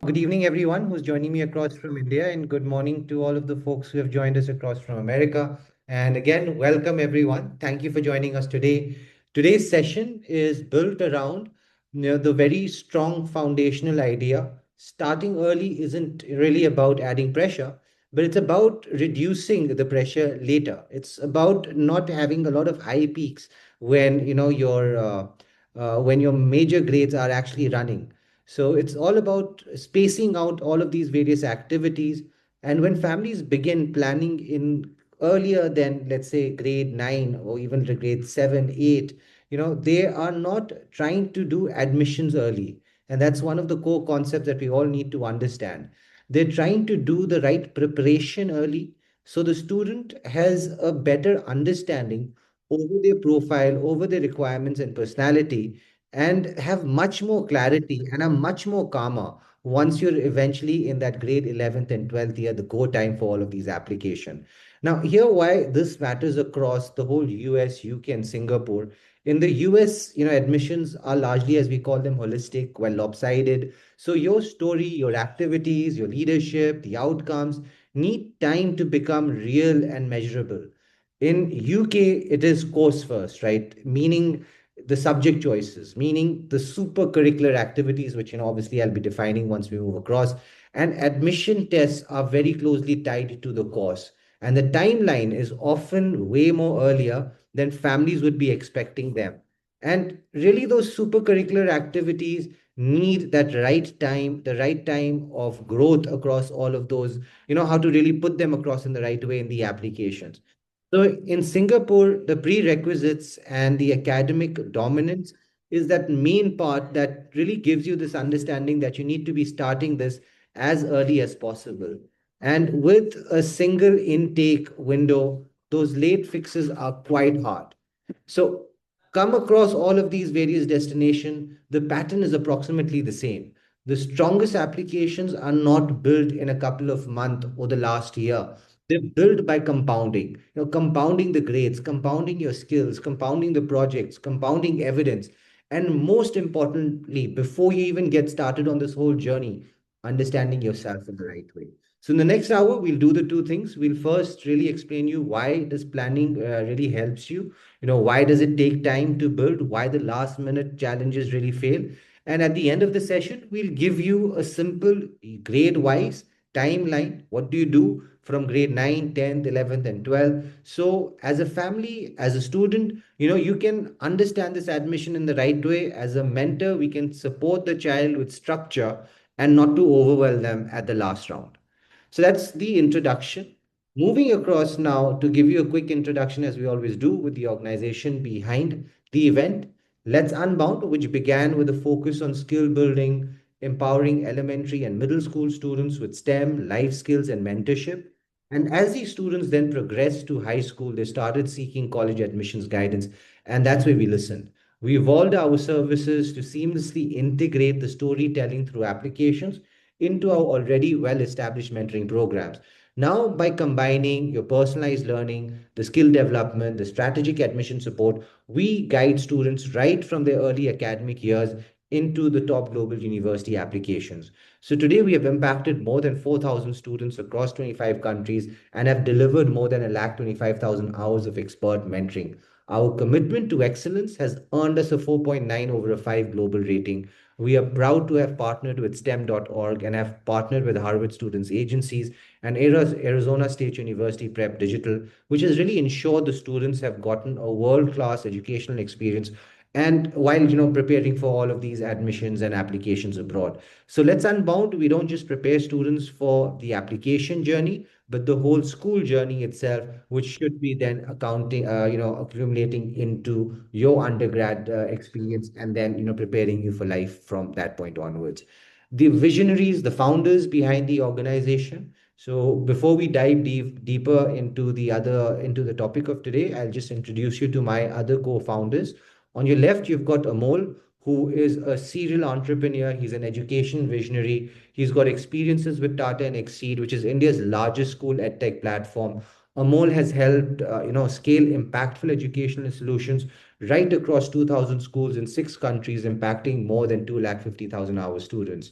Good evening, everyone who's joining me across from India, and good morning to all of the folks who have joined us across from America. And again, welcome everyone. Thank you for joining us today. Today's session is built around the very strong foundational idea. Starting early isn't really about adding pressure, but it's about reducing the pressure later. It's about not having a lot of high peaks when when your major grades are actually running. So it's all about spacing out all of these various activities. And when families begin planning in earlier than, let's say, grade 9 or even the grade 7, 8, they are not trying to do admissions early. And that's one of the core concepts that we all need to understand. They're trying to do the right preparation early so the student has a better understanding over their profile, over their requirements and personality, and have much more clarity and are much more calmer once you're eventually in that grade 11th and 12th year, the go time for all of these application. Now, here why this matters across the whole US, UK, and Singapore. In the US, admissions are largely, as we call them, holistic, well lopsided. So your story, your activities, your leadership, the outcomes need time to become real and measurable. In UK, it is course first, right? Meaning the subject choices, meaning the super curricular activities, which obviously I'll be defining once we move across. And admission tests are very closely tied to the course. And the timeline is often way more earlier than families would be expecting them. And really, those super curricular activities need that the right time of growth across all of those, how to really put them across in the right way in the applications. So in Singapore, the prerequisites and the academic dominance is that main part that really gives you this understanding that you need to be starting this as early as possible. And with a single intake window, those late fixes are quite hard. So come across all of these various destinations, the pattern is approximately the same. The strongest applications are not built in a couple of months or the last year. They're built by compounding, compounding the grades, compounding your skills, compounding the projects, compounding evidence. And most importantly, before you even get started on this whole journey, understanding yourself in the right way. So in the next hour, we'll do the two things. We'll first really explain you why this planning really helps you. Why does it take time to build? Why the last minute challenges really fail? And at the end of the session, we'll give you a simple grade wise timeline. What do you do from grade 9, 10th, 11th, and 12th? So, as a family, as a student, you can understand this admission in the right way. As a mentor, we can support the child with structure and not to overwhelm them at the last round. So that's the introduction. Moving across now to give you a quick introduction, as we always do, with the organization behind the event. Let's Unbound, which began with a focus on skill building, empowering elementary and middle school students with STEM, life skills, and mentorship. And as these students then progressed to high school, they started seeking college admissions guidance. And that's where we listened. We evolved our services to seamlessly integrate the storytelling through applications into our already well established mentoring programs. Now, by combining your personalized learning, the skill development, the strategic admission support, we guide students right from their early academic years into the top global university applications. So today we have impacted more than 4,000 students across 25 countries and have delivered more than 125,000 hours of expert mentoring. Our commitment to excellence has earned us a 4.9 over a 5 global rating. We are proud to have partnered with STEM.org and have partnered with Harvard Students Agencies and Arizona State University Prep Digital, which has really ensured the students have gotten a world-class educational experience and while preparing for all of these admissions and applications abroad. So let's Unbound, we don't just prepare students for the application journey, but the whole school journey itself, which should be then accumulating into your undergrad experience and then preparing you for life from that point onwards. The visionaries, the founders behind the organization. So before we dive deeper into the topic of today, I'll just introduce you to my other co-founders. On your left, you've got Amol, who is a serial entrepreneur. He's an education visionary. He's got experiences with Tata and Exceed, which is India's largest school edtech platform. Amol has helped, scale impactful educational solutions right across 2,000 schools in 6 countries, impacting more than 250,000 our students.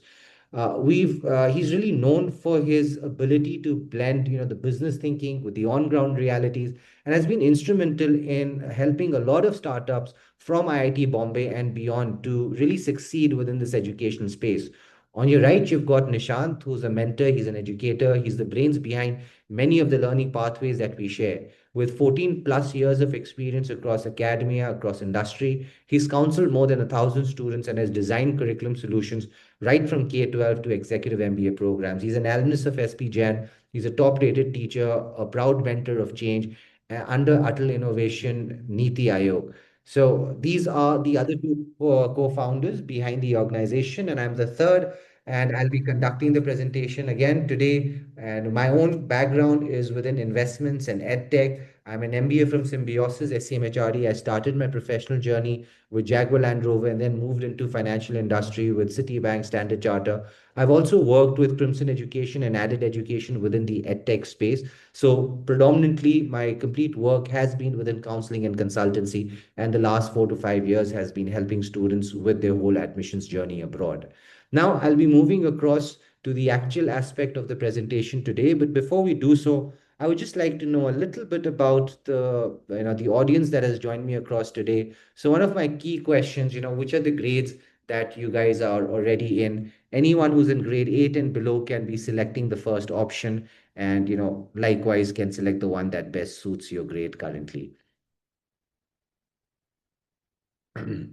He's really known for his ability to blend, the business thinking with the on-ground realities, and has been instrumental in helping a lot of startups from IIT Bombay and beyond to really succeed within this educational space. On your right, you've got Nishant, who's a mentor, he's an educator, he's the brains behind many of the learning pathways that we share. With 14 plus years of experience across academia, across industry, he's counseled more than 1,000 students and has designed curriculum solutions right from K-12 to executive MBA programs. He's an alumnus of SP Jain. He's a top-rated teacher, a proud mentor of change under Atal Innovation Niti Aayog. So these are the other two co-founders behind the organization, and I'm the third. And I'll be conducting the presentation again today. And my own background is within investments and edtech. I'm an MBA from Symbiosis, SCMHRD. I started my professional journey with Jaguar Land Rover and then moved into financial industry with Citibank, Standard Charter. I've also worked with Crimson Education and Added Education within the edtech space. So predominantly, my complete work has been within counseling and consultancy, and the last 4 to 5 years has been helping students with their whole admissions journey abroad. Now, I'll be moving across to the actual aspect of the presentation today, but before we do so, I would just like to know a little bit about the audience that has joined me across today. So one of my key questions, which are the grades that you guys are already in? Anyone who's in grade 8 and below can be selecting the first option, and likewise can select the one that best suits your grade currently.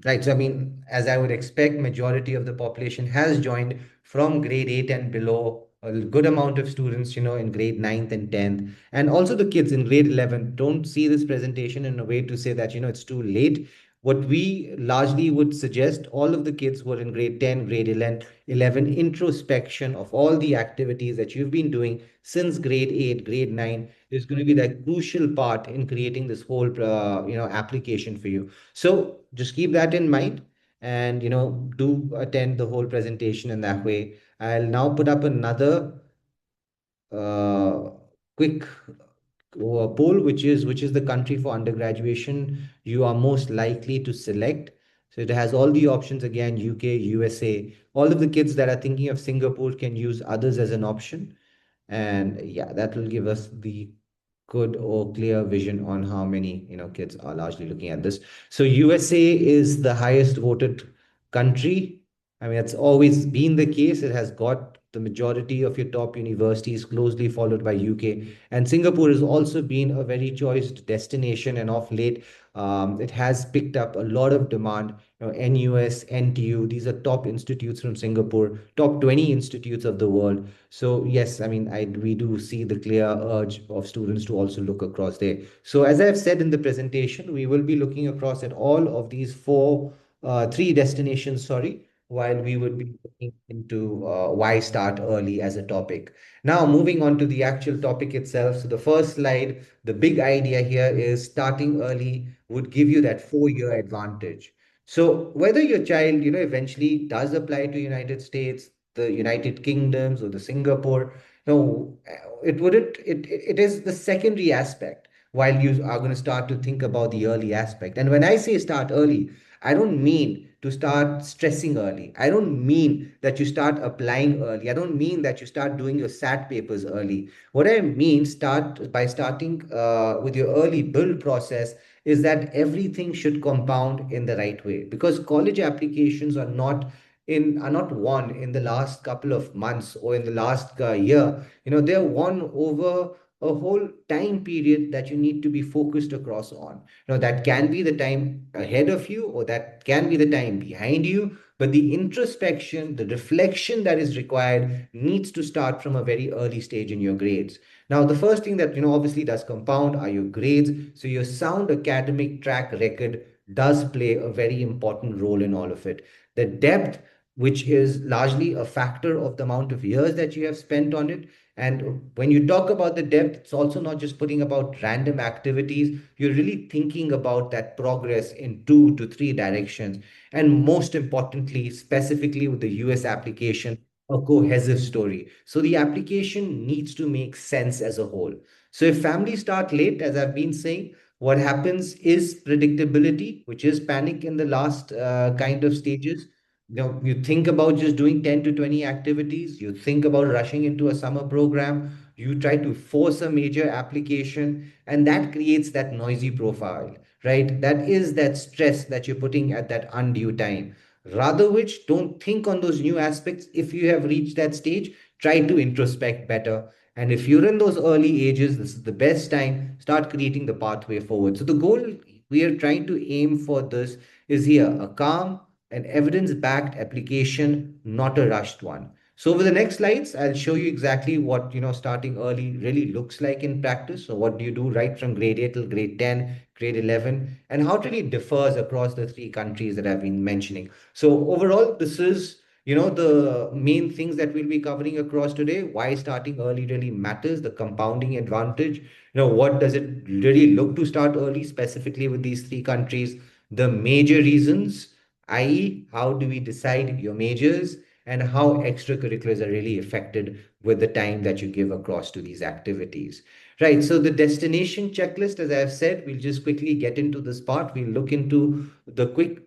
Right. So, I mean, as I would expect, majority of the population has joined from grade 8 and below. A good amount of students, in grade ninth and 10th. And also the kids in grade 11 don't see this presentation in a way to say that, it's too late. What we largely would suggest, all of the kids who are in grade 10, grade 11, introspection of all the activities that you've been doing since grade 8, grade 9 is going to be that crucial part in creating this whole, application for you. So just keep that in mind and do attend the whole presentation in that way. I'll now put up another uh, quick poll, which is the country for undergraduation you are most likely to select. So it has all the options again, UK, USA. All of the kids that are thinking of Singapore can use others as an option. And yeah, that will give us the good or clear vision on how many kids are largely looking at this. So USA is the highest voted country. I mean, it's always been the case. It has got the majority of your top universities, closely followed by UK. And Singapore has also been a very choiced destination, and of late it has picked up a lot of demand. NUS, NTU, these are top institutes from Singapore, top 20 institutes of the world. So yes, I mean, we do see the clear urge of students to also look across there. So as I've said in the presentation, we will be looking across at all of these three destinations, sorry, while we would be looking into why start early as a topic. Now, moving on to the actual topic itself. So the first slide, the big idea here is starting early would give you that 4-year advantage. So whether your child, eventually does apply to United States, the United Kingdoms or the Singapore. No, it is the secondary aspect while you are going to start to think about the early aspect. And when I say start early, I don't mean to start stressing early. I don't mean that you start applying early. I don't mean that you start doing your SAT papers early. What I mean start by starting with your early build process is that everything should compound in the right way, because college applications are not won in the last couple of months or in the last year. They're won over a whole time period that you need to be focused across on. That can be the time ahead of you or that can be the time behind you, but the introspection, the reflection that is required needs to start from a very early stage in your grades. Now, the first thing that obviously does compound are your grades. So your sound academic track record does play a very important role in all of it. The depth, which is largely a factor of the amount of years that you have spent on it. And when you talk about the depth, it's also not just putting about random activities. You're really thinking about that progress in 2 to 3 directions. And most importantly, specifically with the US application, a cohesive story. So the application needs to make sense as a whole. So if families start late, as I've been saying, what happens is predictability, which is panic in the last kind of stages. You think about just doing 10 to 20 activities, you think about rushing into a summer program, you try to force a major application, and that creates that noisy profile, right? That is that stress that you're putting at that undue time. Rather which, don't think on those new aspects. If you have reached that stage, try to introspect better. And if you're in those early ages, this is the best time, start creating the pathway forward. So the goal we are trying to aim for this is here, a calm, an evidence-backed application, not a rushed one. So over the next slides, I'll show you exactly what starting early really looks like in practice. So what do you do right from grade 8 till grade 10, grade 11, and how it really differs across the three countries that I've been mentioning. So overall, this is the main things that we'll be covering across today. Why starting early really matters, the compounding advantage. What does it really look to start early, specifically with these three countries? The major reasons, i.e., how do we decide your majors, and how extracurriculars are really affected with the time that you give across to these activities. Right. So the destination checklist, as I've said, we'll just quickly get into this part. We'll look into the quick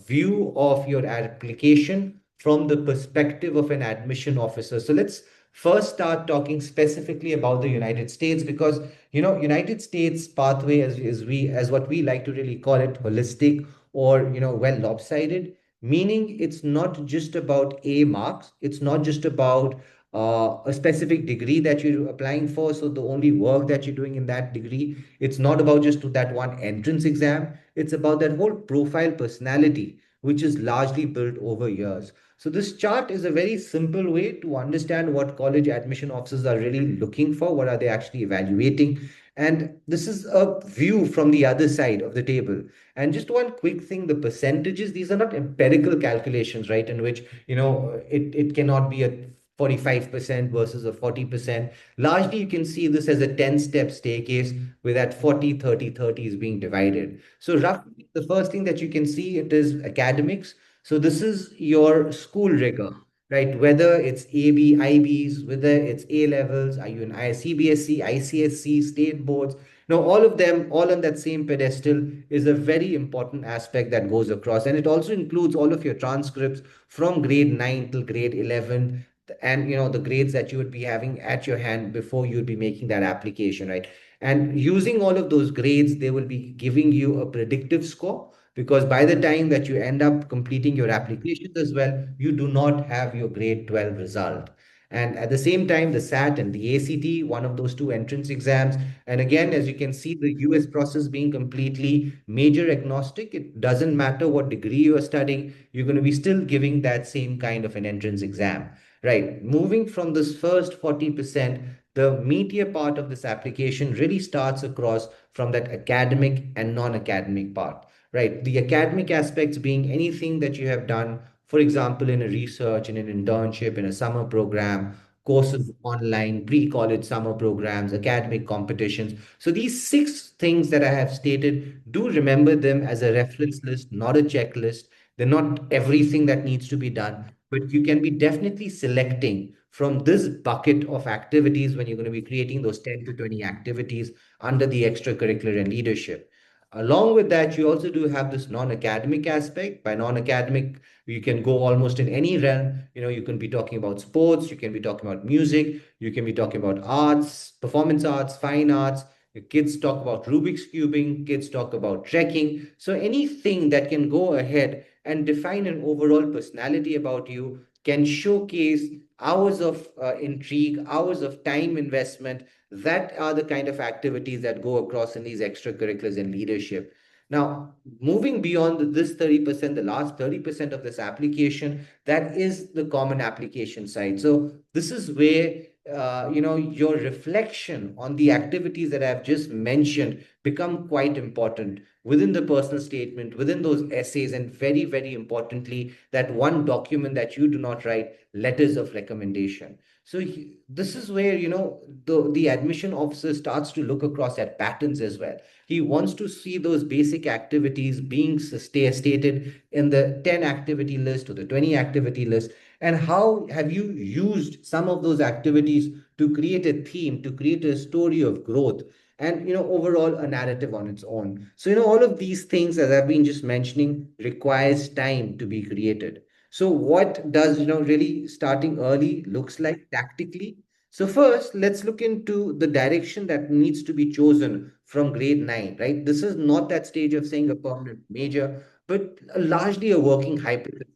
view of your application from the perspective of an admission officer. So let's first start talking specifically about the United States, because United States pathway, as what we like to really call it, holistic, or well, lopsided, meaning it's not just about A marks, it's not just about a specific degree that you're applying for, so the only work that you're doing in that degree, it's not about just to that one entrance exam, it's about that whole profile personality, which is largely built over years. So this chart is a very simple way to understand what college admission officers are really looking for, what are they actually evaluating. And this is a view from the other side of the table. And just one quick thing, the percentages, these are not empirical calculations, right? In which, it cannot be a 45% versus a 40%. Largely, you can see this as a 10-step staircase where that 40-30-30 is being divided. So roughly, the first thing that you can see, it is academics. So this is your school rigor, right? Whether it's AB, IBs, whether it's A levels, are you in CBSE, ICSC, state boards? All of them, all on that same pedestal, is a very important aspect that goes across. And it also includes all of your transcripts from grade 9 till grade 11, and the grades that you would be having at your hand before you'd be making that application, right? And using all of those grades, they will be giving you a predictive score, because by the time that you end up completing your applications as well, you do not have your grade 12 result. And at the same time, the SAT and the ACT, one of those two entrance exams. And again, as you can see, the US process being completely major agnostic, it doesn't matter what degree you are studying, you're going to be still giving that same kind of an entrance exam. Right. Moving from this first 40%, the meatier part of this application really starts across from that academic and non-academic part. Right. The academic aspects being anything that you have done, for example, in a research, in an internship, in a summer program, courses online, pre-college summer programs, academic competitions. So these six things that I have stated, do remember them as a reference list, not a checklist. They're not everything that needs to be done, but you can be definitely selecting from this bucket of activities when you're going to be creating those 10 to 20 activities under the extracurricular and leadership. Along with that, you also do have this non-academic aspect. By non-academic, you can go almost in any realm. You can be talking about sports, you can be talking about music, you can be talking about arts, performance arts, fine arts. The kids talk about Rubik's cubing, kids talk about trekking. So anything that can go ahead and define an overall personality about you, can showcase hours of intrigue, hours of time investment. That are the kind of activities that go across in these extracurriculars and leadership. Now, moving beyond this 30%, the last 30% of this application, that is the common application side. So this is where your reflection on the activities that I've just mentioned become quite important within the personal statement, within those essays, and very, very importantly, that one document that you do not write, letters of recommendation. So this is where, the admission officer starts to look across at patterns as well. He wants to see those basic activities being stated in the 10 activity list or the 20 activity list. And how have you used some of those activities to create a theme, to create a story of growth, and overall a narrative on its own. So all of these things, as I've been just mentioning, requires time to be created. So what does really starting early looks like tactically? So first, let's look into the direction that needs to be chosen from grade 9, right? This is not that stage of saying a permanent major, but largely a working hypothesis.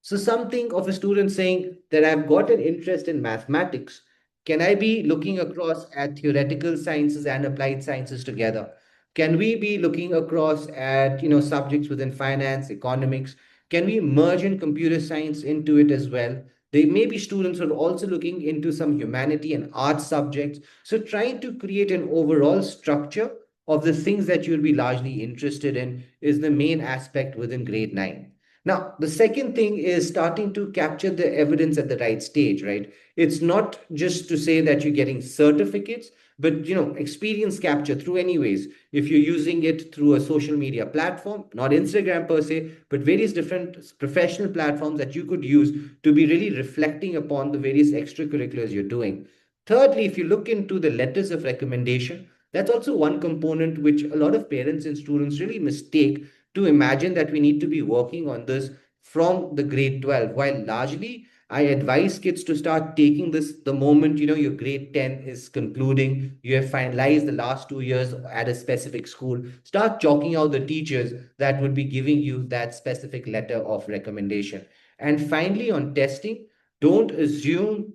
So something of a student saying that I've got an interest in mathematics. Can I be looking across at theoretical sciences and applied sciences together? Can we be looking across at subjects within finance, economics? Can we merge in computer science into it as well? They may be students who are also looking into some humanity and art subjects. So trying to create an overall structure of the things that you'll be largely interested in is the main aspect within grade 9. Now, the second thing is starting to capture the evidence at the right stage, right? It's not just to say that you're getting certificates, but experience capture through anyways. If you're using it through a social media platform, not Instagram per se, but various different professional platforms that you could use to be really reflecting upon the various extracurriculars you're doing. Thirdly, if you look into the letters of recommendation, that's also one component which a lot of parents and students really mistake to imagine that we need to be working on this from the grade 12, while largely I advise kids to start taking this the moment your grade 10 is concluding, you have finalized the last 2 years at a specific school. Start chalking out the teachers that would be giving you that specific letter of recommendation. And finally, on testing, don't assume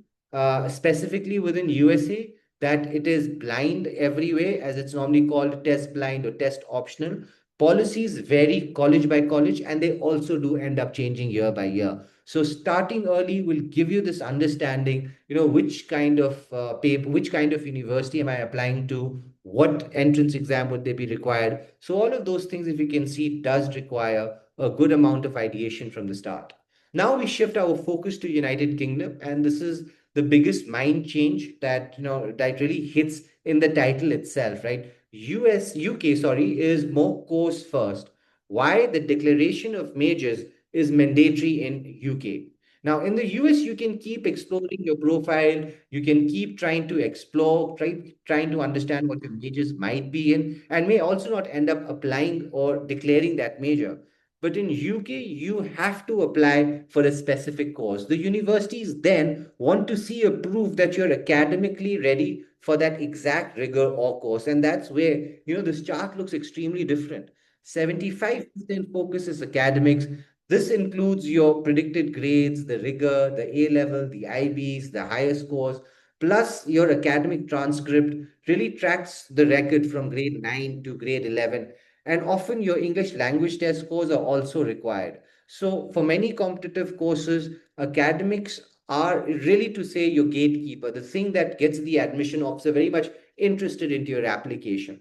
specifically within USA that it is blind every way, as it's normally called test blind or test optional. Policies vary college by college, and they also do end up changing year by year. So starting early will give you this understanding, which kind of paper, which kind of university am I applying to, what entrance exam would they be required. So all of those things, if you can see, does require a good amount of ideation from the start. Now we shift our focus to United Kingdom, and this is the biggest mind change that that really hits in the title itself, right? UK, sorry, is more course first. Why? The declaration of majors is mandatory in UK. Now, in the US, you can keep exploring your profile. You can keep trying to explore, trying to understand what your majors might be in, and may also not end up applying or declaring that major. But in UK, you have to apply for a specific course. The universities then want to see a proof that you're academically ready for that exact rigor or course. And that's where, this chart looks extremely different. 75% focus is academics. This includes your predicted grades, the rigor, the A level, the IBs, the higher scores, plus your academic transcript really tracks the record from grade 9 to grade 11. And often your English language test scores are also required. So for many competitive courses, academics are really, to say, your gatekeeper, the thing that gets the admission officer very much interested into your application.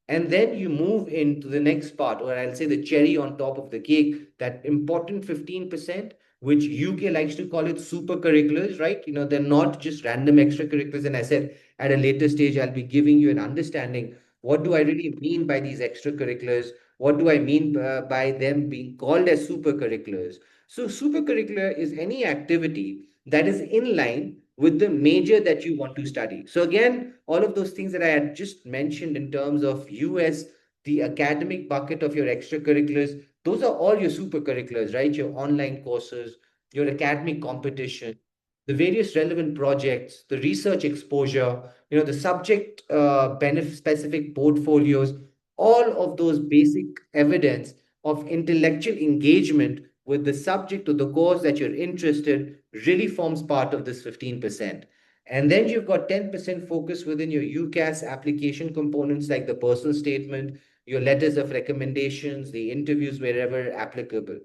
And then you move into the next part, or I'll say the cherry on top of the cake, that important 15%, which UK likes to call it super curriculars, right? They're not just random extracurriculars. And I said at a later stage, I'll be giving you an understanding. What do I really mean by these extracurriculars? What do I mean by them being called as super curriculars? So, super curricular is any activity that is in line with the major that you want to study. So again, all of those things that I had just mentioned in terms of US, the academic bucket of your extracurriculars, those are all your super curriculars, right? Your online courses, your academic competition, the various relevant projects, the research exposure, the subject benefit specific portfolios, all of those basic evidence of intellectual engagement with the subject or the course that you're interested really forms part of this 15%. And then you've got 10% focus within your UCAS application components like the personal statement, your letters of recommendations, the interviews wherever applicable.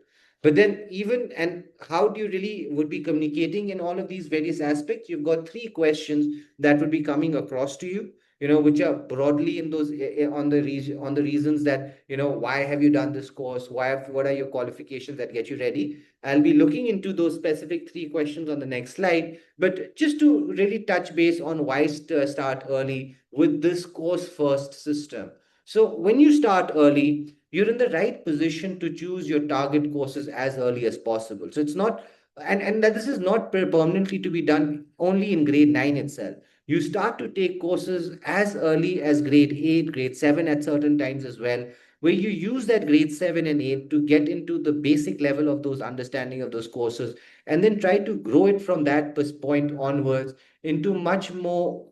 But then even, and how do you really would be communicating in all of these various aspects? You've got three questions that would be coming across to you, which are broadly in those on the region, on the reasons that, why have you done this course? What are your qualifications that get you ready? I'll be looking into those specific three questions on the next slide. But just to really touch base on why start early with this course first system. So when you start early, you're in the right position to choose your target courses as early as possible. So it's not and that this is not permanently to be done only in grade 9 itself. You start to take courses as early as grade 8, grade 7 at certain times as well, where you use that grade 7 and 8 to get into the basic level of those understanding of those courses, and then try to grow it from that point onwards into much more,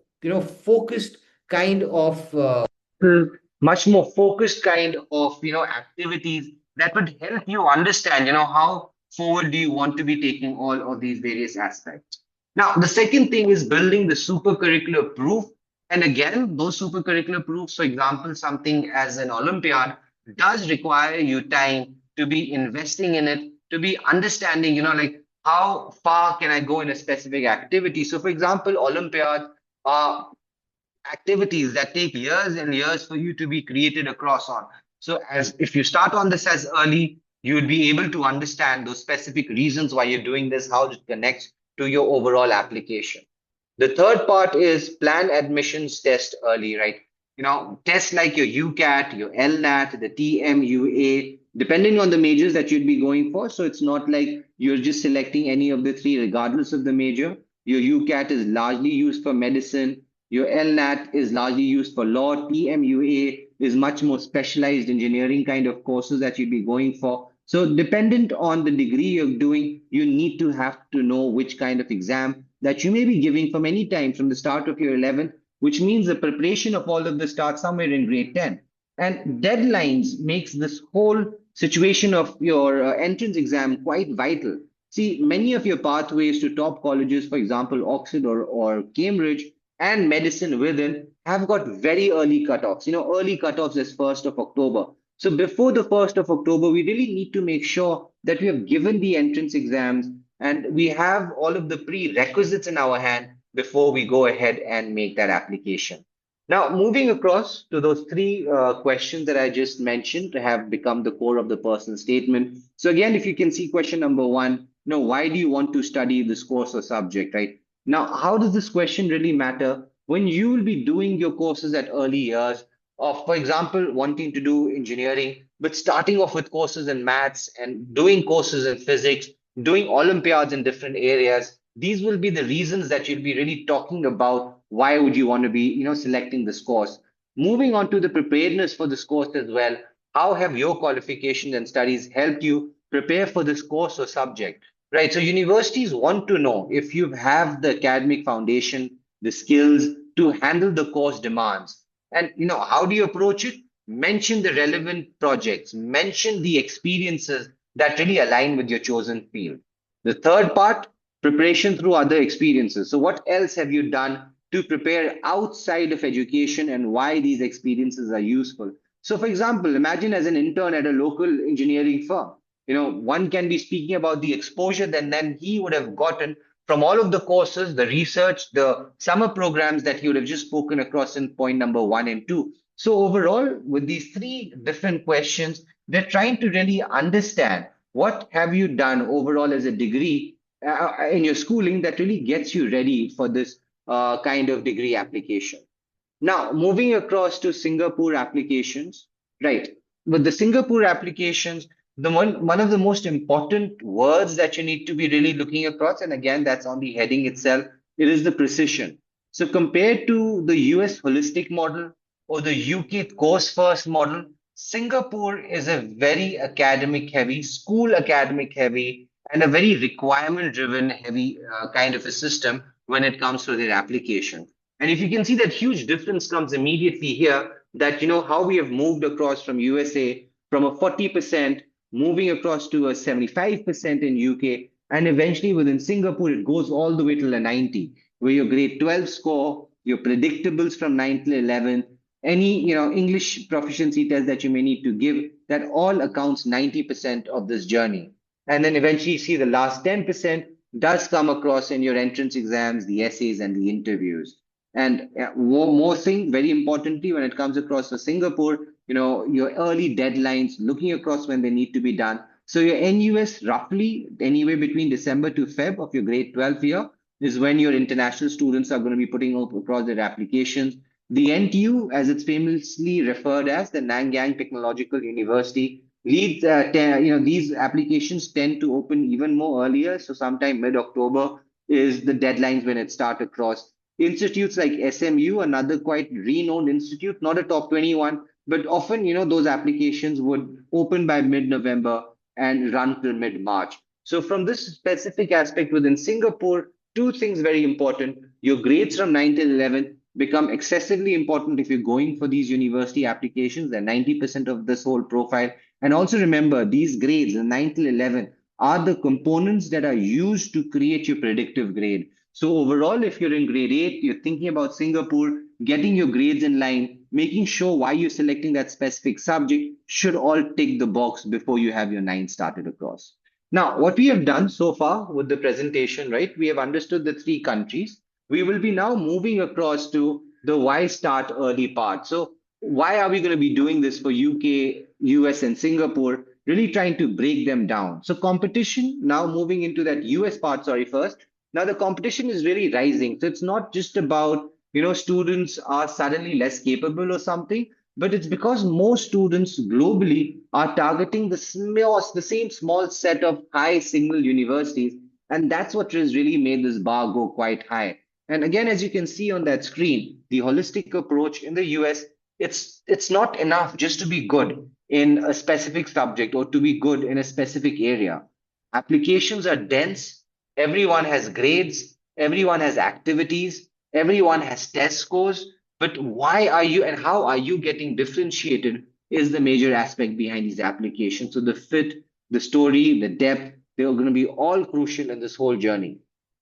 focused kind of much more focused kind of activities that would help you understand how forward do you want to be taking all of these various aspects. Now the second thing is building the super curricular proof, and again those super curricular proofs, for example something as an olympiad, does require you time to be investing in it, to be understanding like how far can I go in a specific activity. So for example, olympiad are activities that take years and years for you to be created across on. So as if you start on this as early, you would be able to understand those specific reasons why you're doing this, how it connects to your overall application. The third part is plan admissions test early, right? Tests like your UCAT, your LNAT, the TMUA, depending on the majors that you'd be going for. So it's not like you're just selecting any of the three, regardless of the major. Your UCAT is largely used for medicine. Your LNAT is largely used for law. TMUA is much more specialized engineering kind of courses that you'd be going for. So dependent on the degree you're doing, you need to have to know which kind of exam that you may be giving from any time from the start of your 11th, which means the preparation of all of this starts somewhere in grade 10. And deadlines makes this whole situation of your entrance exam quite vital. See, many of your pathways to top colleges, for example, Oxford or Cambridge, and medicine within have got very early cutoffs. Early cutoffs is 1st of October. So before the 1st of October, we really need to make sure that we have given the entrance exams and we have all of the prerequisites in our hand before we go ahead and make that application. Now, moving across to those three questions that I just mentioned to have become the core of the personal statement. So again, if you can see question number one, why do you want to study this course or subject, right? Now, how does this question really matter when you will be doing your courses at early years of, for example, wanting to do engineering, but starting off with courses in maths and doing courses in physics, doing Olympiads in different areas? These will be the reasons that you'll be really talking about why would you want to be, selecting this course. Moving on to the preparedness for this course as well. How have your qualifications and studies helped you prepare for this course or subject? Right. So universities want to know if you have the academic foundation, the skills to handle the course demands. And how do you approach it? Mention the relevant projects, mention the experiences that really align with your chosen field. The third part, preparation through other experiences. So what else have you done to prepare outside of education and why these experiences are useful? So for example, imagine as an intern at a local engineering firm, one can be speaking about the exposure that then he would have gotten from all of the courses, the research, the summer programs that he would have just spoken across in point number one and two. So overall, with these three different questions, they're trying to really understand what have you done overall as a degree in your schooling that really gets you ready for this kind of degree application. Now, moving across to Singapore applications, right? With the Singapore applications, one of the most important words that you need to be really looking across, and again, that's on the heading itself, it is the precision. So compared to the US holistic model or the UK course first model, Singapore is a very academic heavy, school academic heavy, and a very requirement driven heavy kind of a system when it comes to their application. And if you can see that huge difference comes immediately here, that how we have moved across from USA from a 40% moving across to a 75% in UK, and eventually within Singapore it goes all the way to a 90, where your grade 12 score, your predictables from 9th to 11th, any English proficiency test that you may need to give, that all accounts 90% of this journey. And then eventually you see the last 10% does come across in your entrance exams, the essays, and the interviews. And one more thing, very importantly, when it comes across to Singapore, your early deadlines, looking across when they need to be done. So your NUS roughly anywhere between December to Feb of your grade 12 year is when your international students are going to be putting up across their applications. The NTU, as it's famously referred as, the Nanyang Technological University, these applications tend to open even more earlier. So sometime mid-October is the deadlines when it start across. Institutes like SMU, another quite renowned institute, not a top 21, but often, those applications would open by mid-November and run till mid-March. So from this specific aspect within Singapore, two things very important. Your grades from 9 till 11 become excessively important if you're going for these university applications. They're 90% of this whole profile. And also remember, these grades, the 9 till 11, are the components that are used to create your predictive grade. So overall, if you're in grade 8, you're thinking about Singapore, getting your grades in line, making sure why you're selecting that specific subject should all tick the box before you have your 9 started across. Now, what we have done so far with the presentation, right? We have understood the three countries. We will be now moving across to the why start early part. So, why are we going to be doing this for UK, US, and Singapore? Really trying to break them down. So, competition now moving into that US part, sorry, first. Now, the competition is really rising. So, it's not just about, students are suddenly less capable or something, but it's because most students globally are targeting the same small set of high single universities, and that's what has really made this bar go quite high. And again, as you can see on that screen, the holistic approach in the US, it's not enough just to be good in a specific subject or to be good in a specific area. Applications are dense, everyone has grades, everyone has activities, everyone has test scores, but why are you and how are you getting differentiated is the major aspect behind these applications. So the fit, the story, the depth, they're going to be all crucial in this whole journey.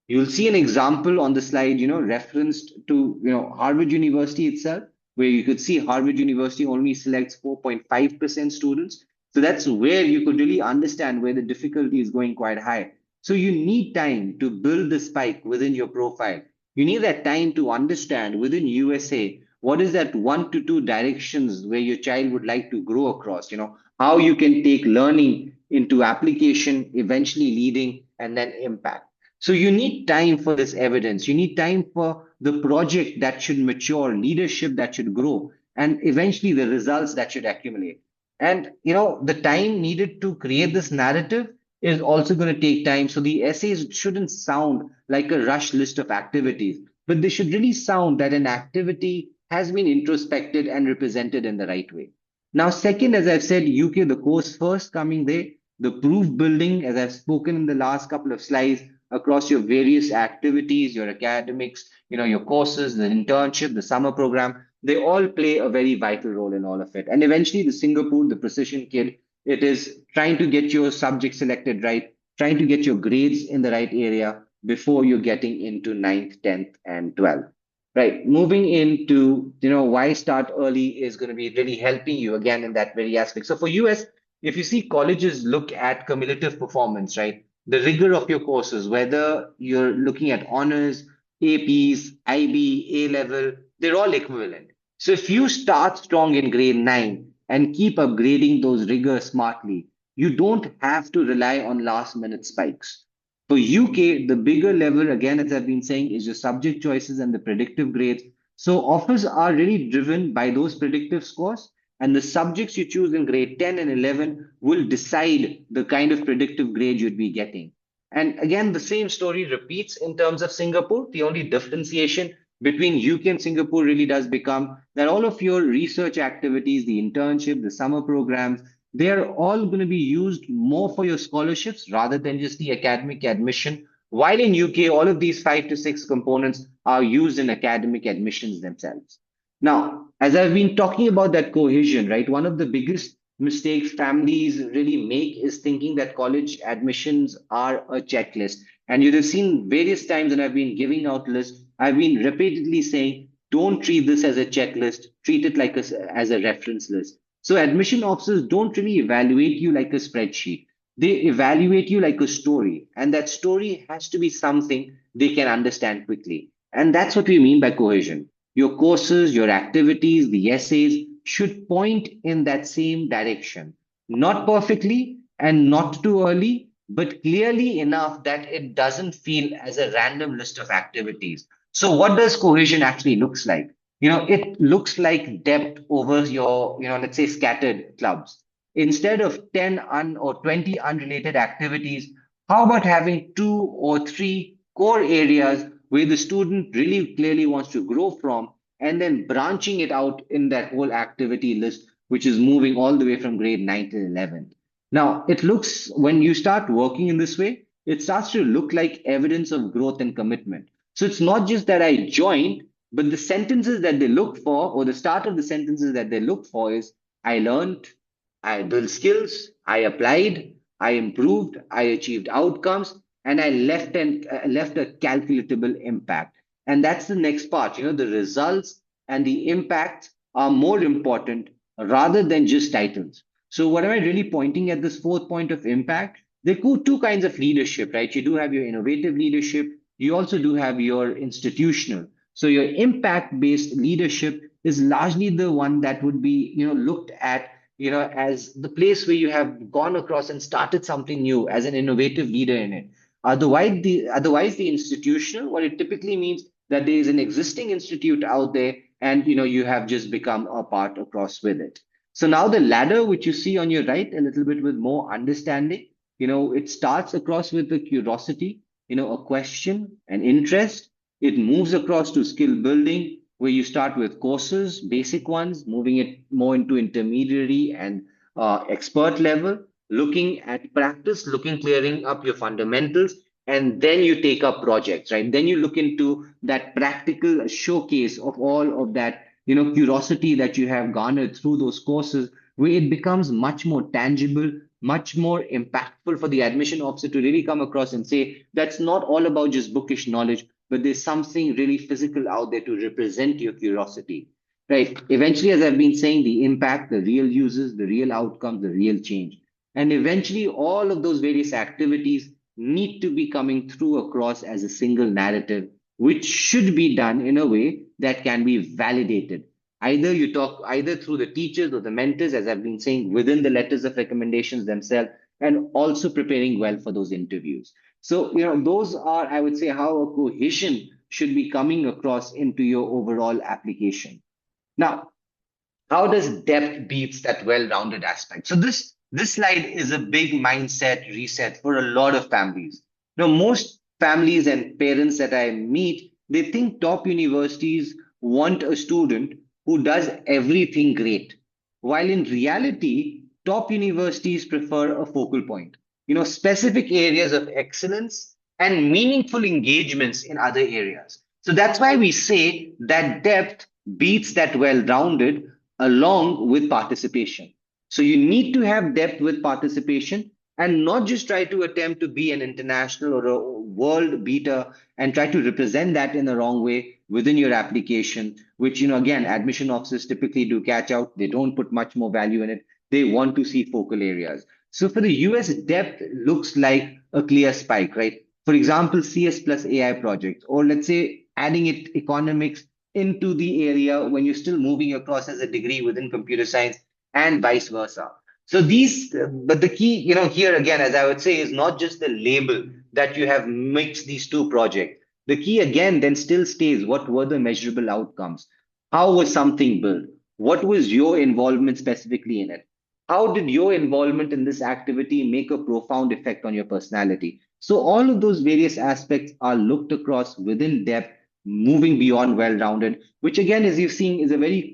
You'll see an example on the slide, referenced to, Harvard University itself, where you could see Harvard University only selects 4.5% students. So that's where you could really understand where the difficulty is going quite high. So you need time to build the spike within your profile. You need that time to understand within USA what is that 1 to 2 directions where your child would like to grow across, how you can take learning into application, eventually leading and then impact. So you need time for this evidence. You need time for the project that should mature, leadership that should grow, and eventually the results that should accumulate. And the time needed to create this narrative is also going to take time. So the essays shouldn't sound like a rush list of activities, but they should really sound that an activity has been introspected and represented in the right way. Now, second, as I've said, UK, the course first coming there, the proof building, as I've spoken in the last couple of slides, across your various activities, your academics, your courses, the internship, the summer program, they all play a very vital role in all of it. And eventually, the Singapore, the precision kid, it is trying to get your subject selected right, trying to get your grades in the right area before you're getting into ninth, 10th, and 12th. Right. Moving into, why start early is going to be really helping you again in that very aspect. So for US, if you see colleges look at cumulative performance, right? The rigor of your courses, whether you're looking at honors, APs, IB, A level, they're all equivalent. So if you start strong in grade 9 and keep upgrading those rigor smartly, you don't have to rely on last minute spikes. For UK, the bigger level, again, as I've been saying, is your subject choices and the predictive grades. So offers are really driven by those predictive scores, and the subjects you choose in grade 10 and 11 will decide the kind of predictive grade you'd be getting. And again, the same story repeats in terms of Singapore. The only differentiation between UK and Singapore really does become that all of your research activities, the internship, the summer programs, they're all going to be used more for your scholarships rather than just the academic admission. While in UK, all of these 5 to 6 components are used in academic admissions themselves. Now, as I've been talking about that cohesion, right, one of the biggest mistakes families really make is thinking that college admissions are a checklist. And you'd have seen various times when I've been giving out lists, I've been repeatedly saying, don't treat this as a checklist, treat it like as a reference list. So admission officers don't really evaluate you like a spreadsheet. They evaluate you like a story. And that story has to be something they can understand quickly. And that's what we mean by cohesion. Your courses, your activities, the essays should point in that same direction. Not perfectly and not too early, but clearly enough that it doesn't feel as a random list of activities. So what does cohesion actually looks like? It looks like depth over your, let's say scattered clubs. instead of 10 or 20 unrelated activities, how about having two or three core areas where the student really clearly wants to grow from, and then branching it out in that whole activity list, which is moving all the way from grade 9 to 11. Now, it looks, when you start working in this way, it starts to look like evidence of growth and commitment. So it's not just that I joined, but the sentences that they look for, or the start of the sentences that they look for, is I learned, I built skills, I applied, I improved, I achieved outcomes, and I left a calculatable impact. And that's the next part. The results and the impact are more important rather than just titles. So, what am I really pointing at this fourth point of impact? There are two kinds of leadership, right? You do have your innovative leadership, you also do have your institutional. So, your impact based leadership is largely the one that would be looked at as the place where you have gone across and started something new as an innovative leader in it. Otherwise the institutional, what it typically means that there is an existing institute out there, and you have just become a part across with it. So now the ladder, which you see on your right, a little bit with more understanding, it starts across with the curiosity, a question, an interest. It moves across to skill building, where you start with courses, basic ones, moving it more into intermediary and expert level, looking at practice, looking clearing up your fundamentals, and then you take up projects, right? Then you look into that practical showcase of all of that, curiosity that you have garnered through those courses, where it becomes much more tangible, much more impactful for the admission officer to really come across and say, that's not all about just bookish knowledge, but there's something really physical out there to represent your curiosity, right? Eventually, as I've been saying, the impact, the real uses, the real outcomes, the real change. And eventually, all of those various activities need to be coming through across as a single narrative, which should be done in a way that can be validated. Either through the teachers or the mentors, as I've been saying, within the letters of recommendations themselves, and also preparing well for those interviews. So, those are, I would say, how a cohesion should be coming across into your overall application. Now, how does depth beats that well-rounded aspect? So this slide is a big mindset reset for a lot of families. Most families and parents that I meet, they think top universities want a student who does everything great, while in reality, top universities prefer a focal point, specific areas of excellence and meaningful engagements in other areas. So that's why we say that depth beats that well-rounded along with participation. So you need to have depth with participation, and not just try to attempt to be an international or a world beater and try to represent that in the wrong way within your application, which, again, admission officers typically do catch out. They don't put much more value in it. They want to see focal areas. So for the US, depth looks like a clear spike, right? For example, CS plus AI projects, or let's say adding it economics into the area when you're still moving across as a degree within computer science, and vice versa. So but the key, here again, as I would say, is not just the label that you have mixed these two projects. The key again then still stays, what were the measurable outcomes? How was something built? What was your involvement specifically in it? How did your involvement in this activity make a profound effect on your personality? So all of those various aspects are looked across within depth, moving beyond well-rounded, which again, as you've seen, is a very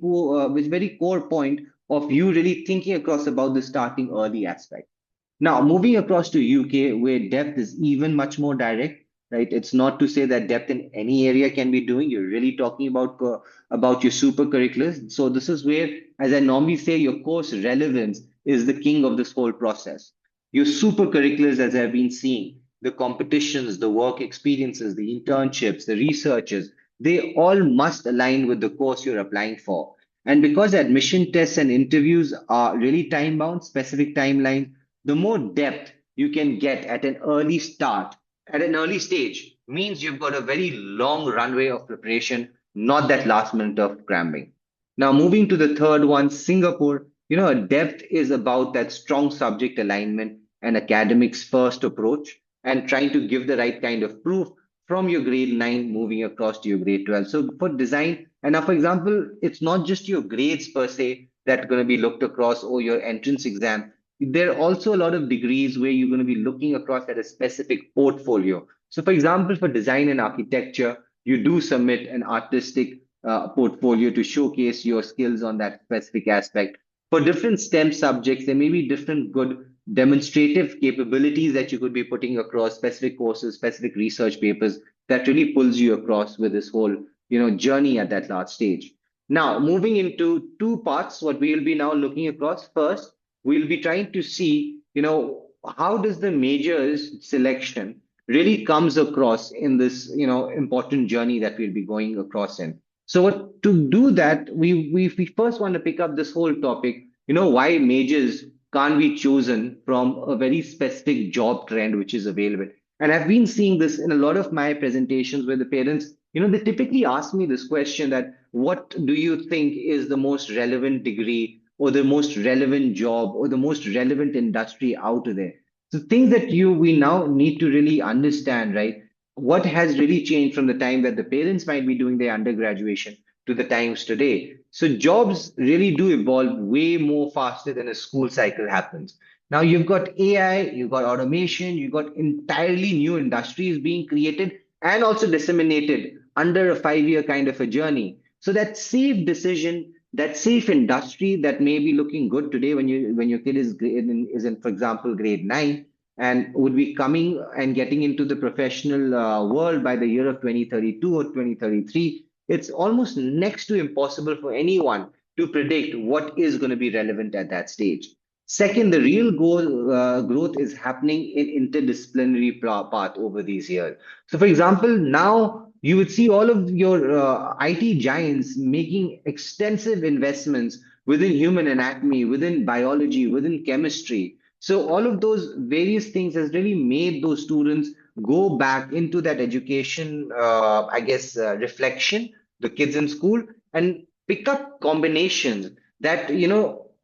core point of you really thinking across about the starting early aspect. Now, moving across to UK, where depth is even much more direct, right? It's not to say that depth in any area can be doing. You're really talking about your super curriculars. So this is where, as I normally say, your course relevance is the king of this whole process. Your super curriculars, as I've been seeing, the competitions, the work experiences, the internships, the researches, they all must align with the course you're applying for. And because admission tests and interviews are really time bound, specific timelines, the more depth you can get at an early start, at an early stage, means you've got a very long runway of preparation, not that last minute of cramming. Now, moving to the third one, Singapore, a depth is about that strong subject alignment and academics first approach, and trying to give the right kind of proof from your grade 9 moving across to your grade 12. So for design, and now, for example, it's not just your grades per se that are going to be looked across or your entrance exam. there are also a lot of degrees where you're going to be looking across at a specific portfolio. So, for example, for design and architecture, you do submit an artistic portfolio to showcase your skills on that specific aspect. For different STEM subjects, there may be different good demonstrative capabilities that you could be putting across specific courses, specific research papers that really pulls you across with this whole, journey at that last stage. Now, moving into two parts, what we will be now looking across first, we'll be trying to see, how does the majors selection really comes across in this, important journey that we'll be going across in. So what to do that, we first want to pick up this whole topic, why majors can't be chosen from a very specific job trend which is available. And I've been seeing this in a lot of my presentations where the parents, they typically ask me this question that what do you think is the most relevant degree or the most relevant job or the most relevant industry out there? So things that you we now need to really understand, right? What has really changed from the time that the parents might be doing their undergraduation to the times today? So jobs really do evolve way more faster than a school cycle happens. Now you've got AI, you've got automation, you've got entirely new industries being created and also disseminated under a 5 year kind of a journey. So that safe decision, that safe industry that may be looking good today when your kid is in, for example, grade 9 and would be coming and getting into the professional world by the year of 2032 or 2033, it's almost next to impossible for anyone to predict what is going to be relevant at that stage. Second, the real growth is happening in interdisciplinary path over these years. So, for example, now you would see all of your IT giants making extensive investments within human anatomy, within biology, within chemistry. So all of those various things has really made those students go back into that education, I guess, reflection, the kids in school, and pick up combinations that,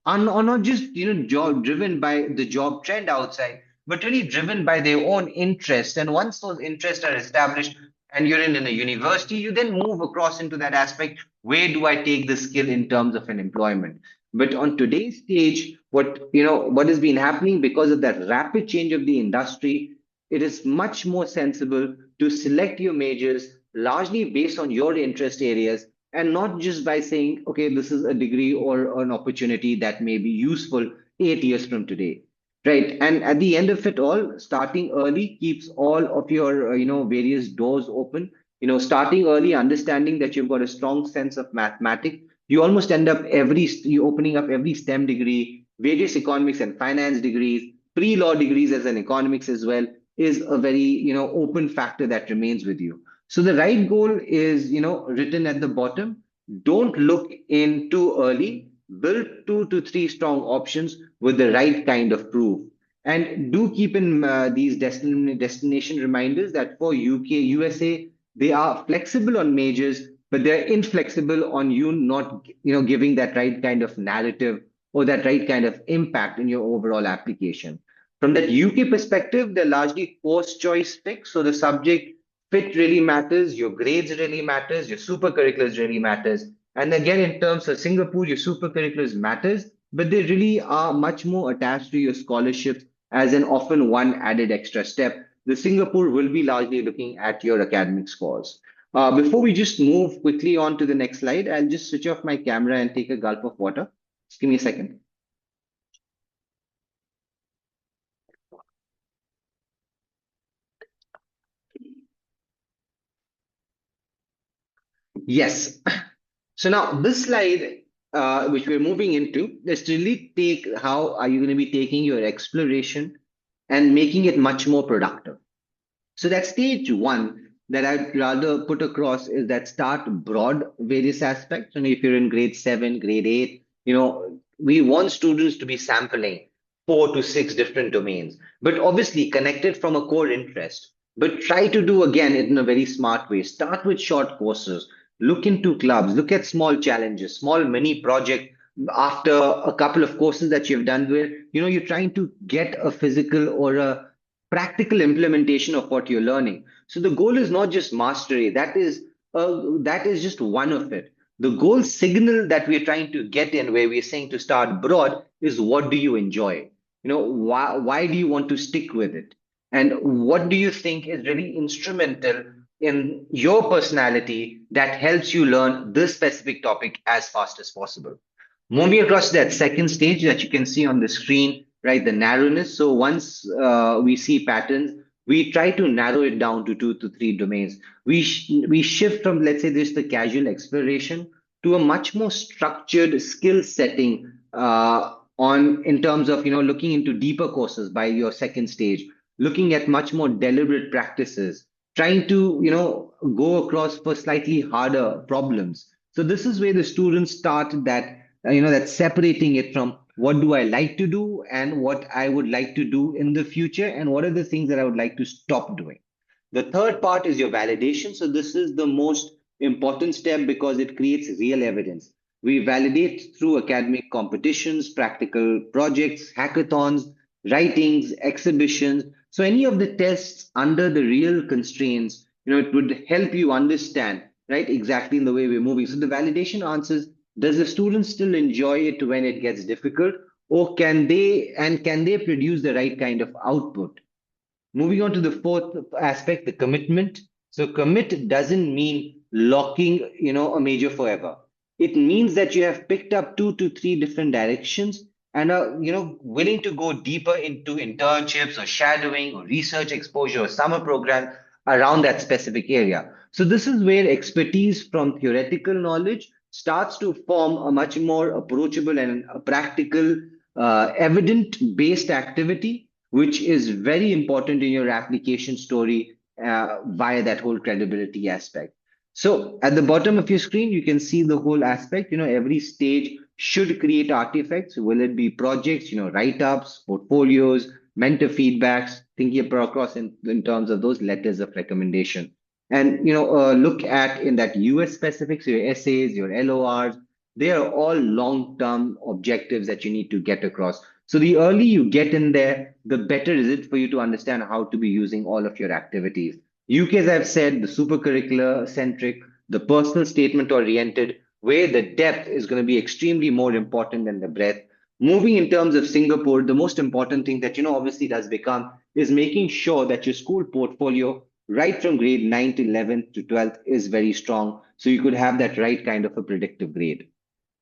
are not just, job driven by the job trend outside, but really driven by their own interest. And once those interests are established and you're in a university, you then move across into that aspect. Where do I take the skill in terms of an employment? But on today's stage, what has been happening because of that rapid change of the industry, it is much more sensible to select your majors largely based on your interest areas and not just by saying, okay, this is a degree or an opportunity that may be useful 8 years from today. Right. And at the end of it all, starting early keeps all of your, various doors open. Starting early, understanding that you've got a strong sense of mathematics, you almost end up you opening up every STEM degree, various economics and finance degrees, pre-law degrees as an economics as well, is a very, open factor that remains with you. So the right goal is, written at the bottom. Don't look in too early. Build 2 to 3 strong options with the right kind of proof. And do keep in these destination reminders that for UK, USA, they are flexible on majors, but they're inflexible on you not, giving that right kind of narrative or that right kind of impact in your overall application. From that UK perspective, they're largely course choice fixed. So the subject fit really matters, your grades really matters, your super curriculars really matters. And again, in terms of Singapore, your super curriculars matters, but they really are much more attached to your scholarships as an often one added extra step. The Singapore will be largely looking at your academic scores. Before we just move quickly on to the next slide, I'll just switch off my camera and take a gulp of water. Just give me a second. Yes. So now this slide, which we're moving into, is to really take how are you going to be taking your exploration and making it much more productive. So that stage one that I'd rather put across is that start broad various aspects. And if you're in grade 7, grade 8, we want students to be sampling 4 to 6 different domains, but obviously connected from a core interest. But try to do again it in a very smart way. Start with short courses, look into clubs, look at small challenges, small mini project after a couple of courses that you've done where you're trying to get a physical or a practical implementation of what you're learning. So the goal is not just mastery. That is just one of it. The goal signal that we're trying to get in, where we're saying to start broad, is what do you enjoy? why do you want to stick with it? And what do you think is really instrumental in your personality that helps you learn this specific topic as fast as possible? Moving across to that second stage that you can see on the screen, right, the narrowness. So once we see patterns, we try to narrow it down to 2 to 3 domains. We shift from, let's say, this the casual exploration to a much more structured skill setting on in terms of looking into deeper courses by your second stage, looking at much more deliberate practices, trying to go across for slightly harder problems. So this is where the students start that separating it from what do I like to do and what I would like to do in the future, and what are the things that I would like to stop doing. The third part is your validation. So this is the most important step because it creates real evidence. We validate through academic competitions, practical projects, hackathons, writings, exhibitions. So any of the tests under the real constraints, it would help you understand, right, exactly in the way we're moving. So the validation answers, does the student still enjoy it when it gets difficult? Or can they produce the right kind of output? Moving on to the fourth aspect, the commitment. So commit doesn't mean locking, a major forever. It means that you have picked up 2 to 3 different directions and are, willing to go deeper into internships or shadowing or research exposure or summer program around that specific area. So this is where expertise from theoretical knowledge starts to form a much more approachable and a practical, evident-based activity, which is very important in your application story via that whole credibility aspect. So at the bottom of your screen, you can see the whole aspect. Every stage should create artifacts. Will it be projects, write-ups, portfolios, mentor feedbacks, thinking across in terms of those letters of recommendation. And look at in that US specifics, your essays, your LORs, they are all long-term objectives that you need to get across. So the early you get in there, the better is it for you to understand how to be using all of your activities. UK, as I've said, the super curricular centric, the personal statement oriented, where the depth is going to be extremely more important than the breadth. Moving in terms of Singapore, the most important thing that obviously does become is making sure that your school portfolio, right from grade 9 to 11th to 12th, is very strong. So you could have that right kind of a predictive grade.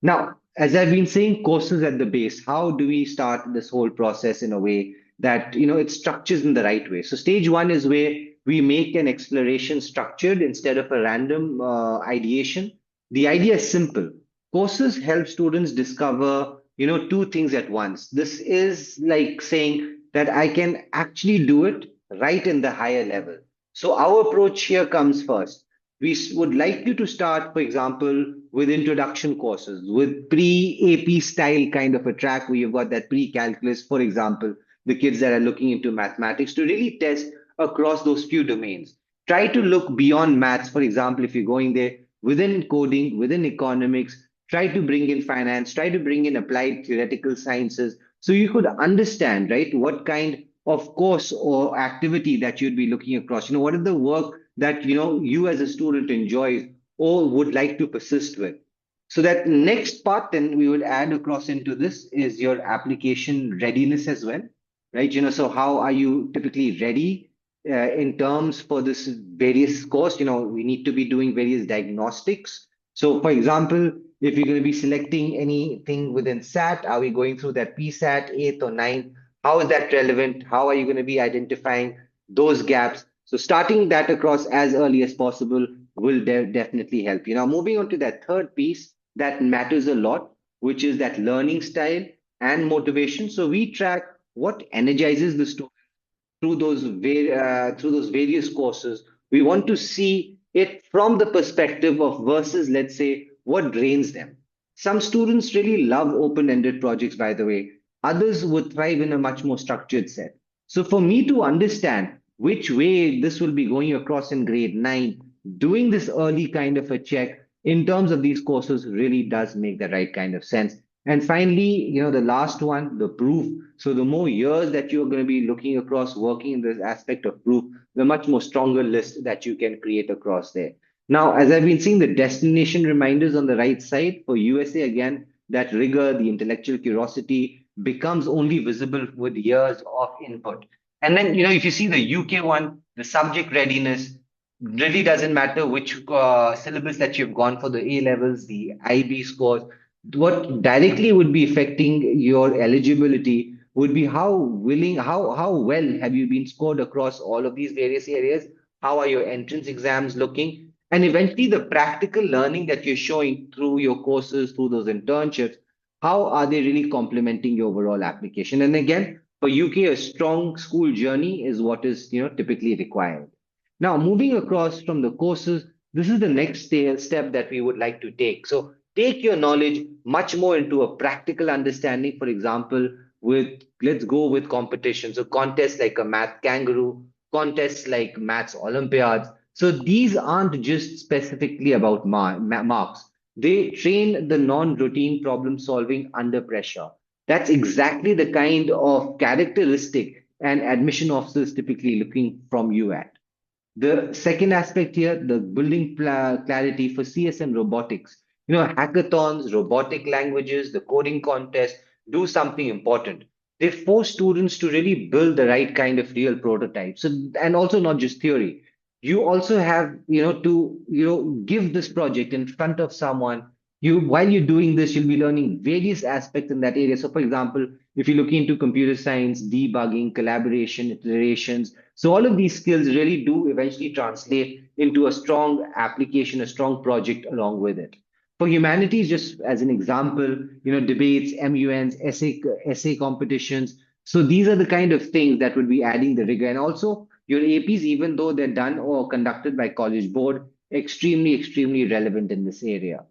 Now, as I've been saying, courses at the base, how do we start this whole process in a way that it structures in the right way? So stage one is where we make an exploration structured instead of a random ideation. The idea is simple. Courses help students discover, two things at once. This is like saying that I can actually do it right in the higher level. So our approach here comes first. We would like you to start, for example, with introduction courses, with pre-AP style kind of a track where you've got that pre-calculus, for example, the kids that are looking into mathematics to really test across those few domains. Try to look beyond maths, for example, if you're going there within coding, within economics, try to bring in finance, try to bring in applied theoretical sciences, so you could understand, right, what kind of course or activity that you'd be looking across. What are the work that you as a student enjoys or would like to persist with. So that next part then we would add across into this is your application readiness as well, right? So how are you typically ready in terms for this various course? We need to be doing various diagnostics. So for example, if you're going to be selecting anything within SAT, are we going through that PSAT 8th or 9th? How is that relevant? How are you going to be identifying those gaps? So starting that across as early as possible will definitely help you. Now, moving on to that third piece that matters a lot, which is that learning style and motivation. So we track what energizes the student through those various courses. We want to see it from the perspective of versus, let's say, what drains them. Some students really love open-ended projects, by the way. Others would thrive in a much more structured set. So for me to understand which way this will be going across in grade 9, doing this early kind of a check in terms of these courses really does make the right kind of sense. And finally, the last one, the proof. So the more years that you're going to be looking across, working in this aspect of proof, the much more stronger list that you can create across there. Now, as I've been seeing the destination reminders on the right side for USA, again, that rigor, the intellectual curiosity, becomes only visible with years of input. And then, if you see the UK one, the subject readiness really doesn't matter which syllabus that you've gone for the A levels, the IB scores. What directly would be affecting your eligibility would be how willing, how well have you been scored across all of these various areas? How are your entrance exams looking? And eventually, the practical learning that you're showing through your courses, through those internships, how are they really complementing your overall application? And again, for UK, a strong school journey is what is typically required. Now, moving across from the courses, this is the next step that we would like to take. So, take your knowledge much more into a practical understanding. For example, with let's go with competitions, so contests like a math kangaroo, contests like maths olympiads. So these aren't just specifically about marks. They train the non-routine problem solving under pressure. That's exactly the kind of characteristic an admission officer is typically looking from you at. The second aspect here, the building clarity for CSM robotics. Hackathons, robotic languages, the coding contest do something important. They force students to really build the right kind of real prototypes. So, and also not just theory. You also have, to, give this project in front of someone. While you're doing this, you'll be learning various aspects in that area. So, for example, if you look into computer science, debugging, collaboration, iterations, so all of these skills really do eventually translate into a strong application, a strong project along with it. For humanities, just as an example, debates, MUNs, essay competitions. So these are the kind of things that would be adding the rigor. And also your APs, even though they're done or conducted by College Board, extremely, extremely relevant in this area.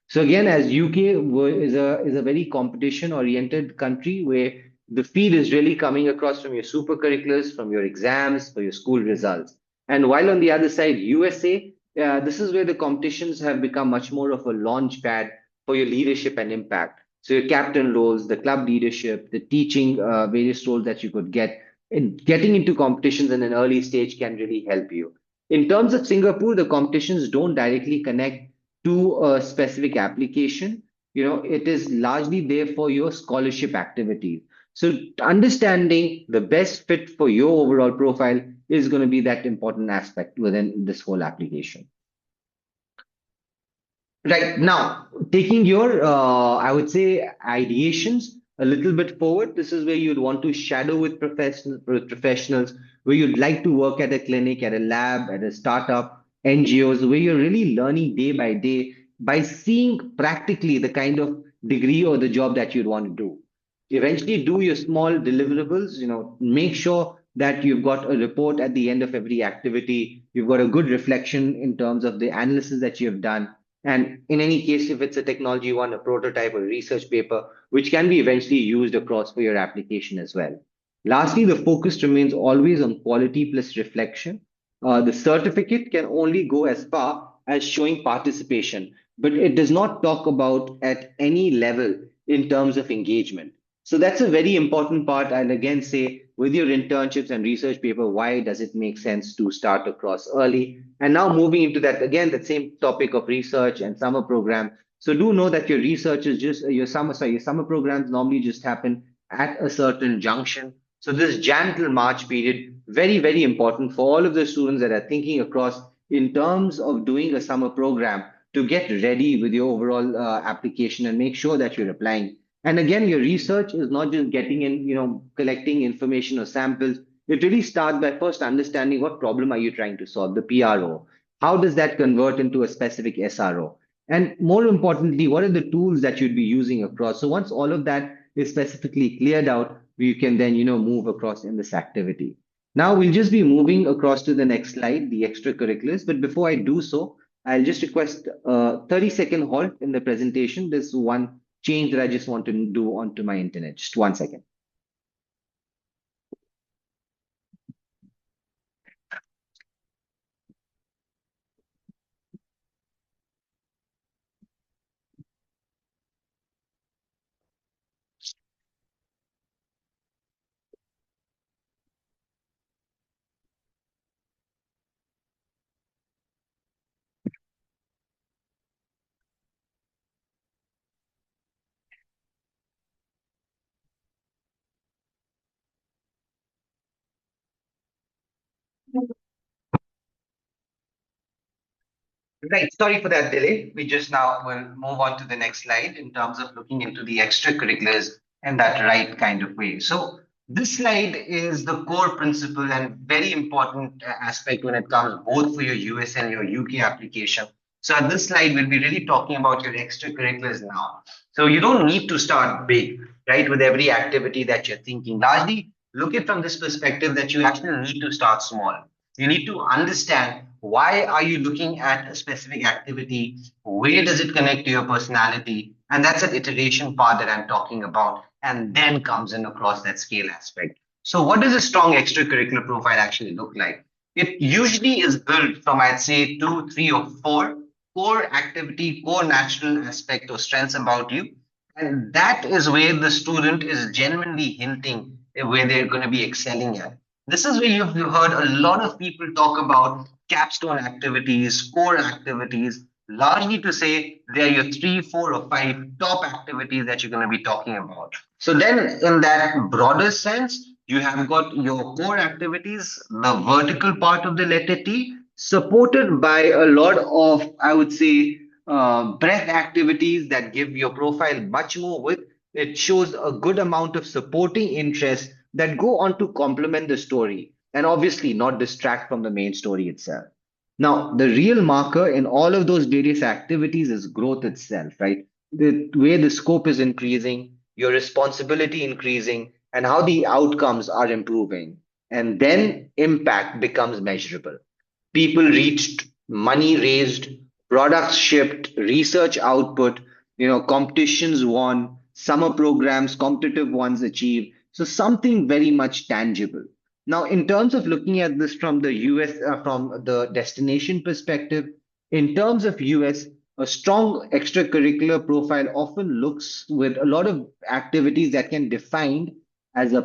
So again, as UK is a very competition oriented country where the feed is really coming across from your super curriculars, from your exams, for your school results. And while on the other side, USA, this is where the competitions have become much more of a launch pad for your leadership and impact. So your captain roles, the club leadership, the teaching various roles that you could get, in getting into competitions in an early stage can really help you. In terms of Singapore, the competitions don't directly connect to a specific application. It is largely there for your scholarship activities. So understanding the best fit for your overall profile is going to be that important aspect within this whole application. Right now, taking your, I would say, ideations a little bit forward, this is where you'd want to shadow with professionals, where you'd like to work at a clinic, at a lab, at a startup, NGOs, where you're really learning day by day by seeing practically the kind of degree or the job that you'd want to do. Eventually, do your small deliverables, make sure that you've got a report at the end of every activity, you've got a good reflection in terms of the analysis that you've done, and in any case, if it's a technology one, a prototype or a research paper, which can be eventually used across for your application as well. Lastly, the focus remains always on quality plus reflection. The certificate can only go as far as showing participation, but it does not talk about at any level in terms of engagement. So that's a very important part. I'll again say with your internships and research paper, why does it make sense to start across early? And now moving into that again, the same topic of research and summer program. So do know that your research is just your summer programs normally just happen at a certain junction. So this Jan till March period, very, very important for all of the students that are thinking across in terms of doing a summer program to get ready with your overall application and make sure that you're applying. And again, your research is not just getting in, collecting information or samples. It really starts by first understanding what problem are you trying to solve, the PRO. How does that convert into a specific SRO? And more importantly, what are the tools that you'd be using across? So once all of that is specifically cleared out, we can then, move across in this activity. Now we'll just be moving across to the next slide, the extracurriculars. But before I do so, I'll just request a 30-second halt in the presentation. There's one change that I just want to do onto my internet. Just 1 second. Right. Sorry for that delay. We just now will move on to the next slide in terms of looking into the extracurriculars in that right kind of way. So this slide is the core principle and very important aspect when it comes both for your US and your UK application. So at this slide, we'll be really talking about your extracurriculars now. So you don't need to start big, right, with every activity that you're thinking. Largely, look at from this perspective that you actually need to start small. You need to understand why are you looking at a specific activity, where does it connect to your personality, and that's an iteration part that I'm talking about, and then comes in across that scale aspect. So what does a strong extracurricular profile actually look like? It usually is built from, I'd say, two, three, or four core activity, core natural aspect or strengths about you, and that is where the student is genuinely hinting where they're going to be excelling at. This is where you've heard a lot of people talk about capstone activities, core activities, largely to say they're your three, four, or five top activities that you're going to be talking about. So then, in that broader sense, you have got your core activities, the vertical part of the letter T, supported by a lot of, I would say, breadth activities that give your profile much more width. It shows a good amount of supporting interest that go on to complement the story and obviously not distract from the main story itself. Now, the real marker in all of those various activities is growth itself, right? The way the scope is increasing, your responsibility increasing, and how the outcomes are improving. And then impact becomes measurable. People reached, money raised, products shipped, research output, competitions won, summer programs, competitive ones achieved. So something very much tangible. Now, in terms of looking at this from the US, from the destination perspective, in terms of US, a strong extracurricular profile often looks with a lot of activities that can defined as a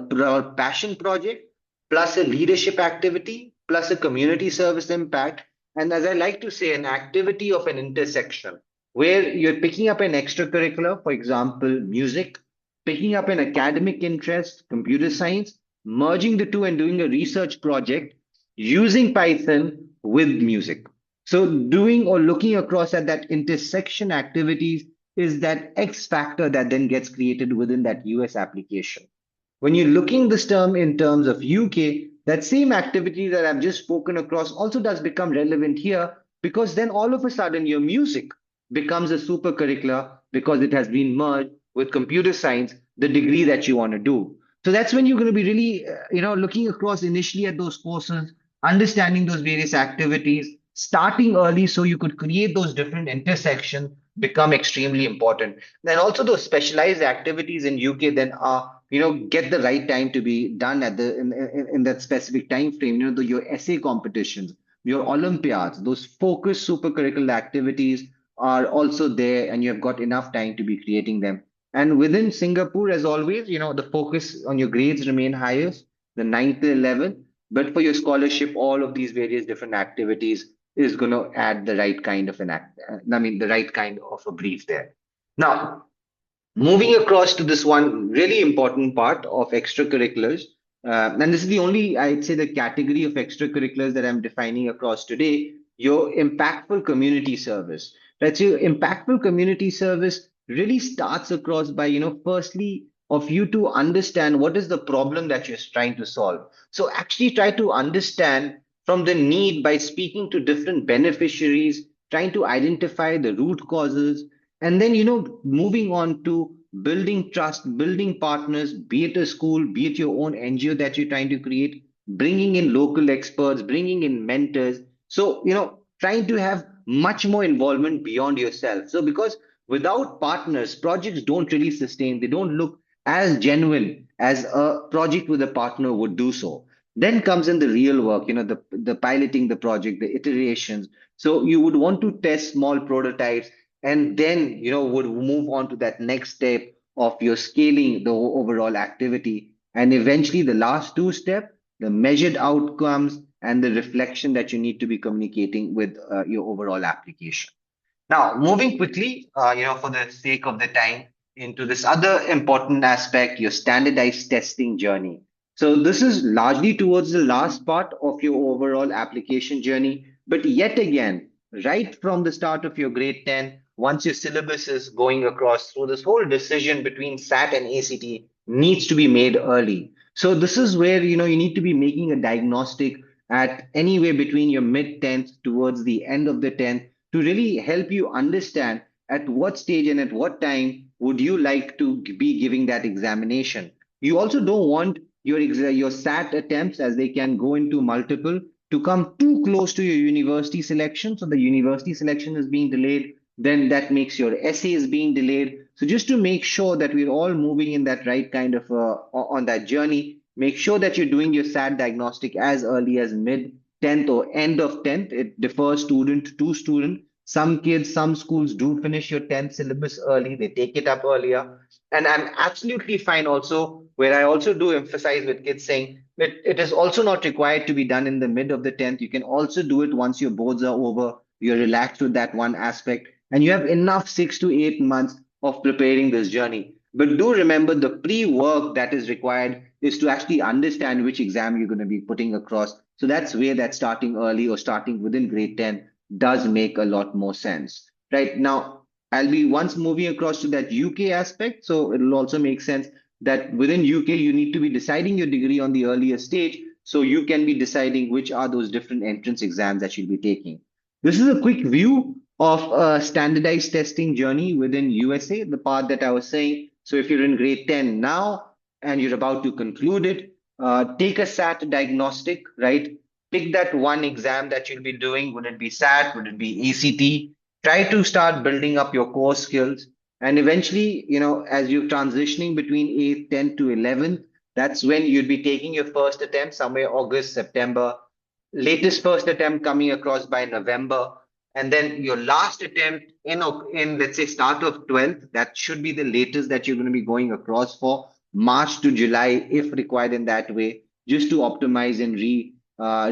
passion project plus a leadership activity, plus a community service impact, and as I like to say, an activity of an intersection where you're picking up an extracurricular, for example, music, picking up an academic interest, computer science, merging the two and doing a research project using Python with music. So, doing or looking across at that intersection activities is that X factor that then gets created within that US application. When you're looking this term in terms of UK, that same activity that I've just spoken across also does become relevant here because then all of a sudden your music becomes a super curricular because it has been merged with computer science, the degree that you want to do. So that's when you're going to be really, looking across initially at those courses, understanding those various activities, starting early so you could create those different intersections become extremely important. Then also those specialized activities in UK then are get the right time to be done at the in that specific time frame. Your essay competitions, your olympiads, those focused super curricular activities are also there, and you have got enough time to be creating them. And within Singapore, as always, the focus on your grades remain highest, the ninth to 11th. But for your scholarship, all of these various different activities is going to add the right kind of an act. I mean, the right kind of a brief there. Now, moving across to this one really important part of extracurriculars, and this is the only, I'd say, the category of extracurriculars that I'm defining across today, your impactful community service. Right? So, your impactful community service really starts across by, firstly, of you to understand what is the problem that you're trying to solve. So, actually, try to understand from the need by speaking to different beneficiaries, trying to identify the root causes, and then, moving on to building trust, building partners, be it a school, be it your own NGO that you're trying to create, bringing in local experts, bringing in mentors. So, trying to have much more involvement beyond yourself. So, because without partners, projects don't really sustain, they don't look as genuine as a project with a partner would do so. Then comes in the real work, the piloting the project, the iterations. So you would want to test small prototypes and then would move on to that next step of your scaling the overall activity, and eventually the last two step, the measured outcomes and the reflection that you need to be communicating with your overall application. Now, moving quickly, for the sake of the time, into this other important aspect, your standardized testing journey. So this is largely towards the last part of your overall application journey. But yet again, right from the start of your grade 10, once your syllabus is going across through this whole decision between SAT and ACT needs to be made early. So this is where you need to be making a diagnostic at anywhere between your mid 10th towards the end of the 10th to really help you understand at what stage and at what time would you like to be giving that examination. You also don't want your SAT attempts, as they can go into multiple, to come too close to your university selection. So the university selection is being delayed, then that makes your essays being delayed. So just to make sure that we're all moving in that right kind of on that journey, make sure that you're doing your SAT diagnostic as early as mid 10th or end of 10th. It differs student to student. Some kids, some schools do finish your 10th syllabus early, they take it up earlier. And I'm absolutely fine also, where I also do emphasize with kids saying that it is also not required to be done in the mid of the 10th. You can also do it once your boards are over, you're relaxed with that one aspect, and you have enough 6 to 8 months of preparing this journey. But do remember the pre work that is required is to actually understand which exam you're going to be putting across. So that's where that starting early or starting within grade 10 does make a lot more sense. Right now, I'll be once moving across to that UK aspect. So it'll also make sense that within UK, you need to be deciding your degree on the earlier stage. So you can be deciding which are those different entrance exams that you'll be taking. This is a quick view of a standardized testing journey within USA, the part that I was saying. So if you're in grade 10 now and you're about to conclude it, take a SAT diagnostic, right? Pick that one exam that you'll be doing. Would it be SAT? Would it be ACT? Try to start building up your core skills. And eventually, as you're transitioning between 8th, 10th to 11th, that's when you'd be taking your first attempt somewhere August, September, latest first attempt coming across by November, and then your last attempt in let's say start of 12th, that should be the latest that you're going to be going across for March to July if required in that way, just to optimize and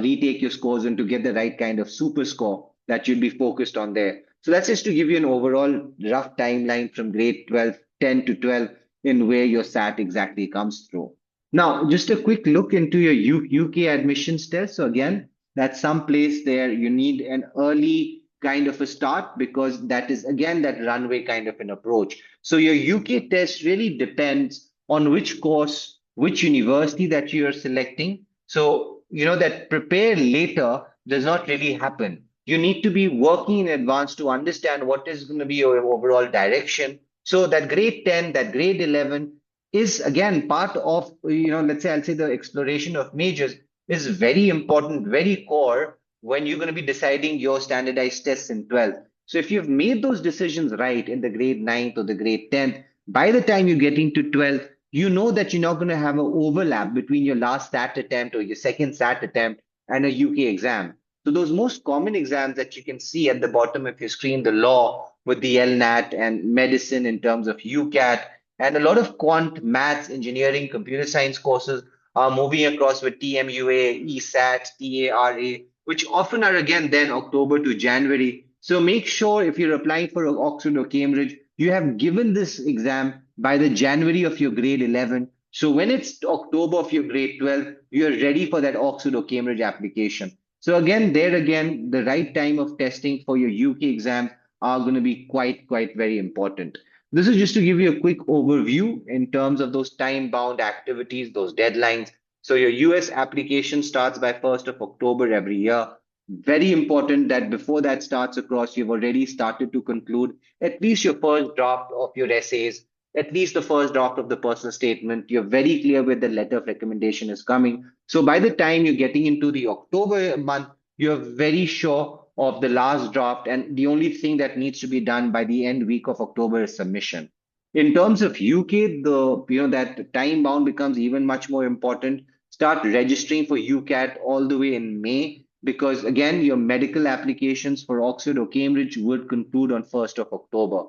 retake your scores and to get the right kind of super score that you'd be focused on there. So that's just to give you an overall rough timeline from grade 12, 10 to 12 in where your SAT exactly comes through. Now, just a quick look into your UK admissions test. So again, that's some place there you need an early kind of a start because that is again that runway kind of an approach. So your UK test really depends on which course, which university that you are selecting. So that prepare later does not really happen. You need to be working in advance to understand what is going to be your overall direction. So that grade 10, that grade 11 is again part of, let's say I'll say the exploration of majors is very important, very core when you're going to be deciding your standardized tests in 12th. So if you've made those decisions right in the grade 9th or the grade 10th, by the time you get into 12th, you know that you're not going to have an overlap between your last SAT attempt or your second SAT attempt and a UK exam. So those most common exams that you can see at the bottom of your screen, the law with the LNAT and medicine in terms of UCAT, and a lot of quant, maths, engineering, computer science courses are moving across with TMUA, ESAT, TARA, which often are again then October to January. So make sure if you're applying for Oxford or Cambridge, you have given this exam by the January of your grade 11. So when it's October of your grade 12, you're ready for that Oxford or Cambridge application. So again, there again, the right time of testing for your UK exams are going to be quite very important. This is just to give you a quick overview in terms of those time-bound activities, those deadlines. So your US application starts by 1st of October every year. Very important that before that starts across, you've already started to conclude at least your first draft of your essays, at least the first draft of the personal statement. You're very clear where the letter of recommendation is coming. So by the time you're getting into the October month, you're very sure of the last draft, and the only thing that needs to be done by the end week of October is submission. In terms of UK, the that time bound becomes even much more important. Start registering for UCAT all the way in May because again, your medical applications for Oxford or Cambridge would conclude on 1st of October.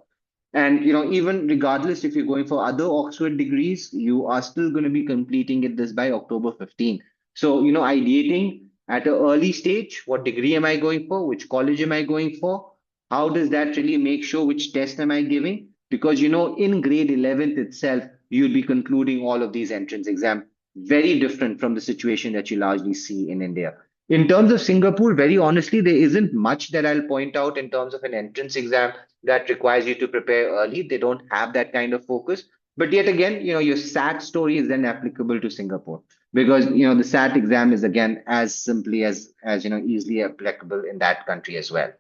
And even regardless if you're going for other Oxford degrees, you are still going to be completing it this by October 15th. So, ideating at an early stage, what degree am I going for? Which college am I going for? How does that really make sure which test am I giving? Because in grade 11th itself, you'll be concluding all of these entrance exams. very different from the situation that you largely see in India. In terms of Singapore, very honestly, there isn't much that I'll point out in terms of an entrance exam that requires you to prepare early. They don't have that kind of focus. But yet again, your SAT story is then applicable to Singapore because the SAT exam is again as simply as easily applicable in that country as well.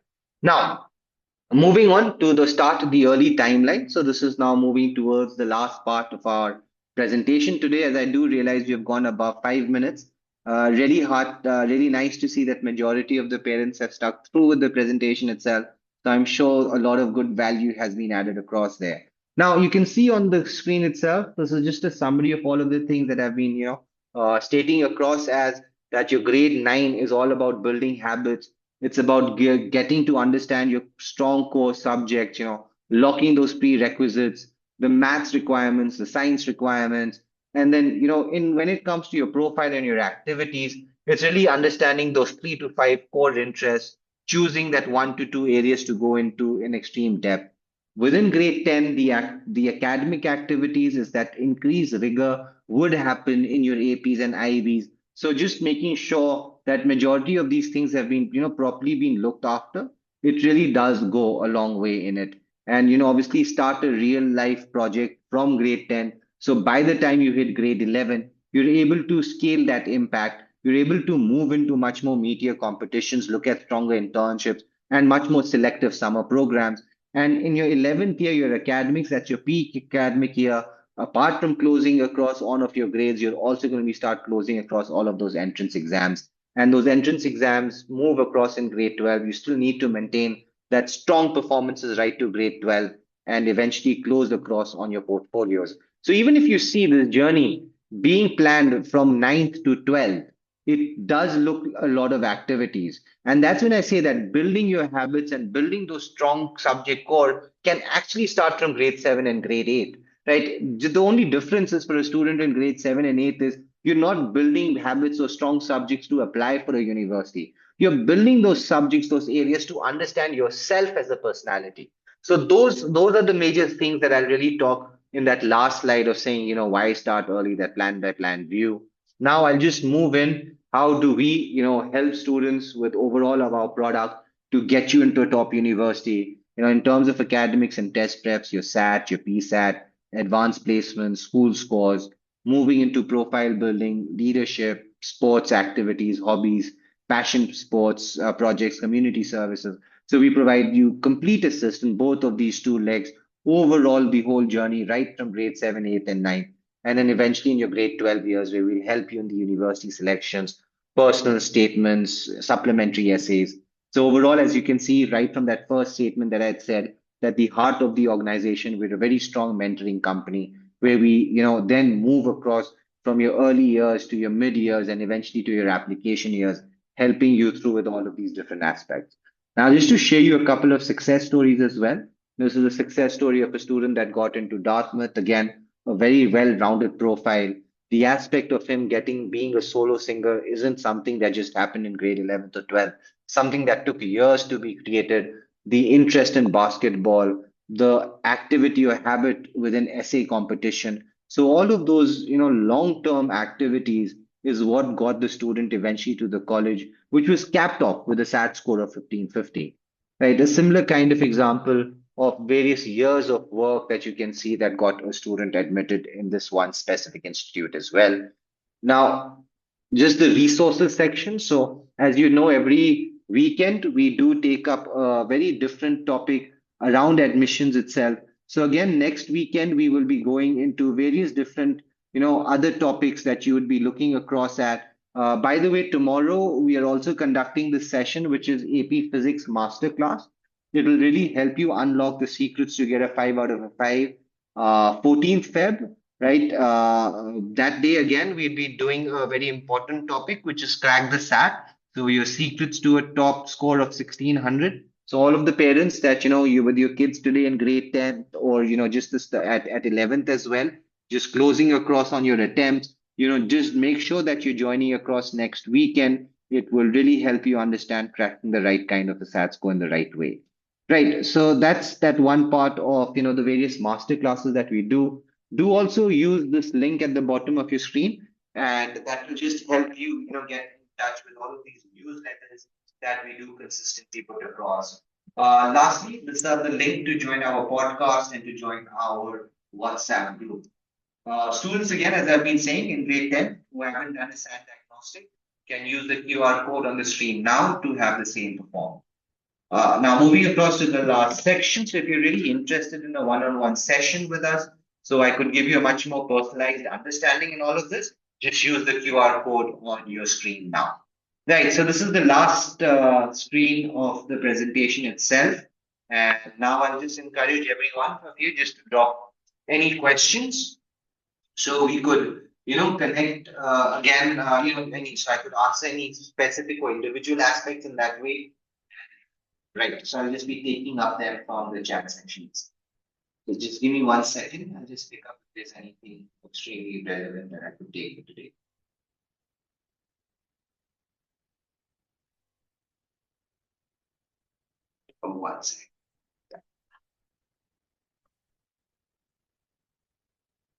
Now, moving on to the start of the early timeline. So this is now moving towards the last part of our presentation today. As I do realize we have gone above 5 minutes. Really hard, really nice to see that majority of the parents have stuck through with the presentation itself. So I'm sure a lot of good value has been added across there. Now you can see on the screen itself, this is just a summary of all of the things that have been, stating across as that your grade 9 is all about building habits. It's about getting to understand your strong core subjects, locking those prerequisites, the maths requirements, the science requirements. And then, in when it comes to your profile and your activities, it's really understanding those 3 to 5 core interests, choosing that 1 to 2 areas to go into in extreme depth. Within grade 10, the academic activities is that increased rigor would happen in your APs and IBs. So just making sure that majority of these things have been, properly been looked after, it really does go a long way in it. And, obviously start a real life project from grade 10. So by the time you hit grade 11, you're able to scale that impact. You're able to move into much more meatier competitions, look at stronger internships and much more selective summer programs. And in your 11th year, your academics, that's your peak academic year, apart from closing across all of your grades, you're also going to be start closing across all of those entrance exams. And those entrance exams move across in grade 12. You still need to maintain that strong performances right to grade 12 and eventually close across on your portfolios. So even if you see the journey being planned from ninth to 12th, it does look a lot of activities. And that's when I say that building your habits and building those strong subject core can actually start from grade 7 and grade 8, right? The only difference is for a student in grade 7 and 8 is you're not building habits or strong subjects to apply for a university. You're building those subjects, those areas to understand yourself as a personality. So those are the major things that I'll really talk in that last slide of saying, why start early, that plan by plan view. Now I'll just move in. How do we, help students with overall of our product to get you into a top university? In terms of academics and test preps, your SAT, your PSAT, advanced placements, school scores, moving into profile building, leadership, sports activities, hobbies, passion sports projects, community services. So we provide you complete assist in both of these two legs, overall the whole journey, right from grade 7, 8, and 9 and then eventually in your grade 12 years where we'll help you in the university selections, personal statements, supplementary essays. So overall, as you can see right from that first statement that I had said, that the heart of the organization, we're a very strong mentoring company where we, then move across from your early years to your mid years and eventually to your application years, helping you through with all of these different aspects. Now, just to share you a couple of success stories as well. This is a success story of a student that got into Dartmouth. Again, a very well-rounded profile. The aspect of him getting being a solo singer isn't something that just happened in grade 11th or 12th, something that took years to be created. The interest in basketball, the activity or habit within essay competition. So all of those, long-term activities is what got the student eventually to the college, which was capped off with a SAT score of 1550. Right, a similar kind of example of various years of work that you can see that got a student admitted in this one specific institute as well. Now, just the resources section. So, as you know, every weekend we do take up a very different topic around admissions itself. So, again, next weekend we will be going into various different, other topics that you would be looking across at. By the way, tomorrow we are also conducting this session, which is AP Physics Masterclass. It will really help you unlock the secrets to get a 5 out of a 5. 14th Feb, right? That day again, we'll be doing a very important topic, which is crack the SAT. So your secrets to a top score of 1600. So all of the parents that you with your kids today in grade 10th or just this at 11th as well, just closing across on your attempts, just make sure that you're joining across next weekend. It will really help you understand cracking the right kind of a SAT score in the right way. Right. So that's that one part of the various master classes that we do. Do also use this link at the bottom of your screen. and that will just help you, get in touch with all of these newsletters that we do consistently put across. Lastly, this is the link to join our podcast and to join our WhatsApp group. Students, again, as I've been saying, in grade 10, who haven't done a SAT diagnostic, can use the QR code on the screen now to have the same performed. Now, moving across to the last section. So, if you're really interested in a one-on-one session with us, so I could give you a much more personalized understanding in all of this, just use the QR code on your screen now. Right. So, this is the last screen of the presentation itself. And now I'll just encourage every one of you just to drop any questions so we could, connect again, so I could answer any specific or individual aspects in that way. Right. So I'll just be taking up them from the chat sections. So just give me 1 second. I'll just pick up if there's anything extremely relevant that I could take for today. For 1 second.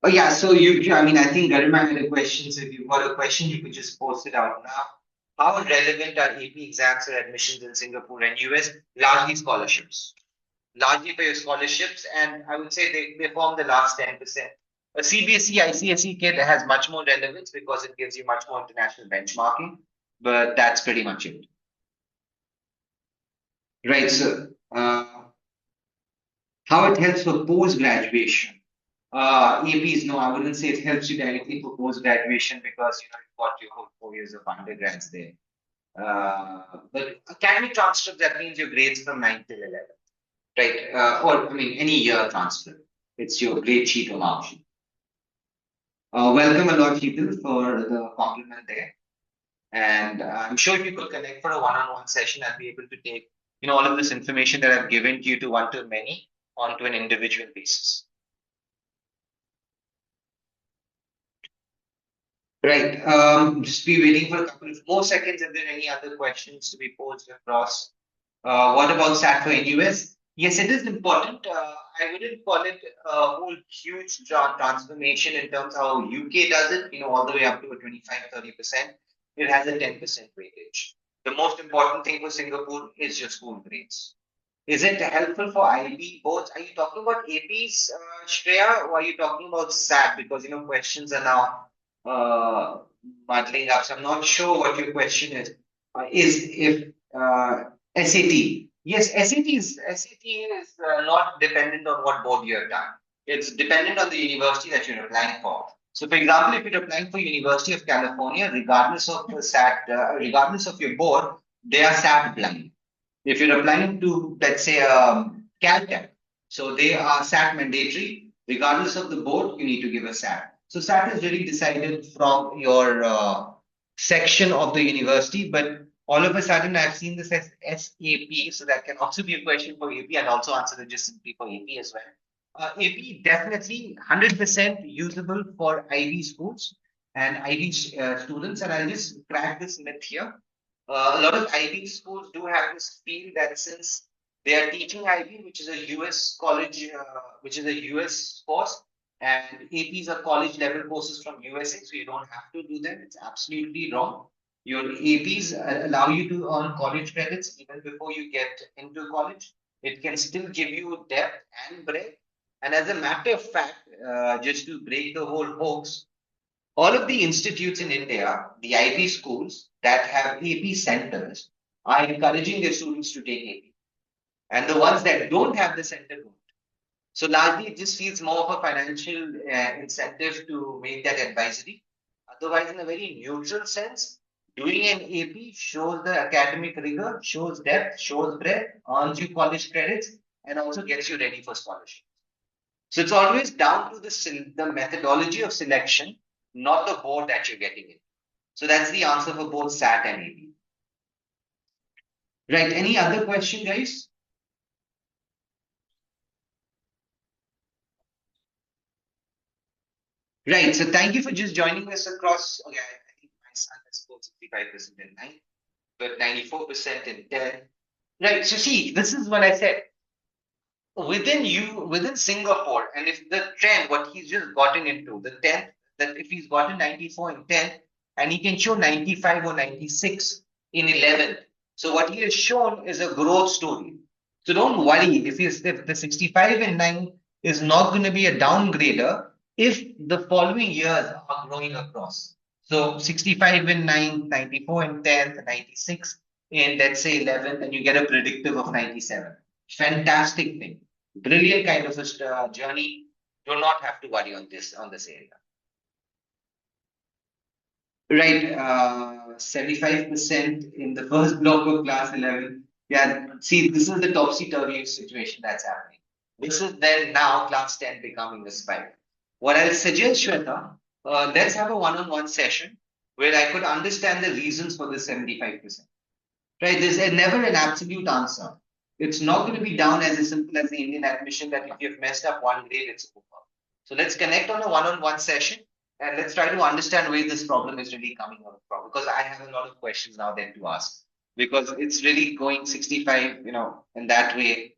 Oh yeah, so I mean, I think Garima had a question. So if you've got a question, you could just post it out now. How relevant are AP exams or admissions in Singapore and US? Largely scholarships. Largely for your scholarships, and I would say they form the last 10%. A CBSE, ICSE kid has much more relevance because it gives you much more international benchmarking, but that's pretty much it. Right, so how it helps for post-graduation? APs, no, I wouldn't say it helps you directly for post-graduation because you've got your whole 4 years of undergrads there. But academic transcript, that means your grades from 9 till 11. Right? Or I mean, any year transfer. It's your grade sheet or mark sheet. Welcome a lot, Sheetal, for the compliment there. And I'm sure if you could connect for a one-on-one session, I'll be able to take, all of this information that I've given to you to one-to-many onto an individual basis. Right. Just be waiting for a couple of more seconds if there are any other questions to be posed across. What about SAT for NUS? Yes, it is important. I wouldn't call it a whole huge transformation in terms of how UK does it, all the way up to a 25-30%. It has a 10% weightage. The most important thing for Singapore is your school grades. Is it helpful for IB boards? Are you talking about APs, Shreya, or are you talking about SAT? Because, questions are now muddling up. So I'm not sure what your question is. Is if SAT? Yes, SAT is not dependent on what board you have done. It's dependent on the university that you're applying for. So, for example, if you're applying for University of California, regardless of the SAT, regardless of your board, they are SAT blind. If you're applying to, let's say, Caltech, so they are SAT mandatory. Regardless of the board, you need to give a SAT. So SAT is really decided from your section of the university, but all of a sudden I've seen this as SAP, so that can also be a question for AP and also answer it just simply for AP as well. AP definitely 100% usable for IB schools and IB students, and I'll just crack this myth here. A lot of IB schools do have this feel that since they are teaching IB, which is a US college, which is a US course, and APs are college level courses from USA, so you don't have to do them. It's absolutely wrong. Your APs allow you to earn college credits even before you get into college. It can still give you depth and breadth. And as a matter of fact, just to break the whole hoax, all of the institutes in India, the IB schools that have AP centers, are encouraging their students to take AP. And the ones that don't have the center don't. So largely, it just feels more of a financial incentive to make that advisory. Otherwise, in a very neutral sense, doing an AP shows the academic rigor, shows depth, shows breadth, earns you college credits, and also gets you ready for scholarship. So it's always down to the methodology of selection, not the board that you're getting in. So that's the answer for both SAT and AP. Right. Any other question, guys? Right. So thank you for just joining us across. Okay, I think my son has scored 65% in 9, but 94% in 10. Right. So see, this is what I said. Within Singapore, and if the trend, what he's just gotten into, the that if he's gotten 94 in 10th and he can show 95 or 96 in 11th. So what he has shown is a growth story. So don't worry if the 65 in 9 is not going to be a downgrader if the following years are growing across. So 65 in 9th, 94 in 10th, 96 in let's say 11th, and you get a predictive of 97. Fantastic thing. Brilliant kind of a journey. Do not have to worry on this area. Right, 75% in the first block of class 11. Yeah, see, this is the topsy-turvy situation that's happening. This is then now class 10 becoming a spike. What I'll suggest, Shweta, let's have a one-on-one session where I could understand the reasons for the 75%. Right, there's never an absolute answer. It's not going to be down as simple as the Indian admission that if you've messed up one grade, it's over. So let's connect on a one-on-one session and let's try to understand where this problem is really coming from. Because I have a lot of questions now then to ask. Because it's really going 65, in that way.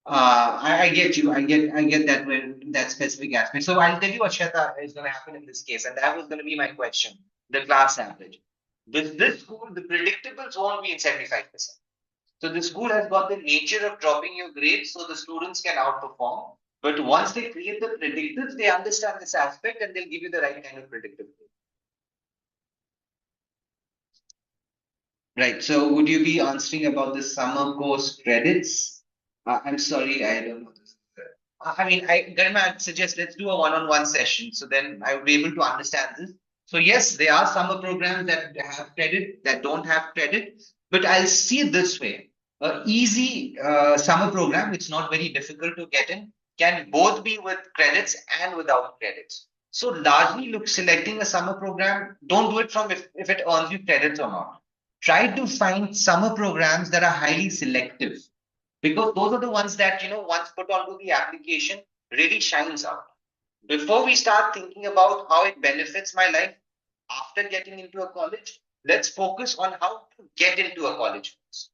I get you. I get that when that specific aspect. So I'll tell you what Shweta is going to happen in this case, and that was going to be my question: the class average. With this school, the predictables won't be in 75%. So the school has got the nature of dropping your grades so the students can outperform. But once they create the predictors, they understand this aspect and they'll give you the right kind of predictive. Right. So would you be answering about the summer course credits? I'm sorry, I don't know this. I mean, Garima, I'd suggest let's do a one-on-one session. So then I will be able to understand this. So yes, there are summer programs that have credit, that don't have credit, but I'll see it this way. A easy summer program, it's not very difficult to get in, can both be with credits and without credits. So largely look selecting a summer program, don't do it from if it earns you credits or not. Try to find summer programs that are highly selective because those are the ones that once put onto the application really shines out. Before we start thinking about how it benefits my life after getting into a college, let's focus on how to get into a college first.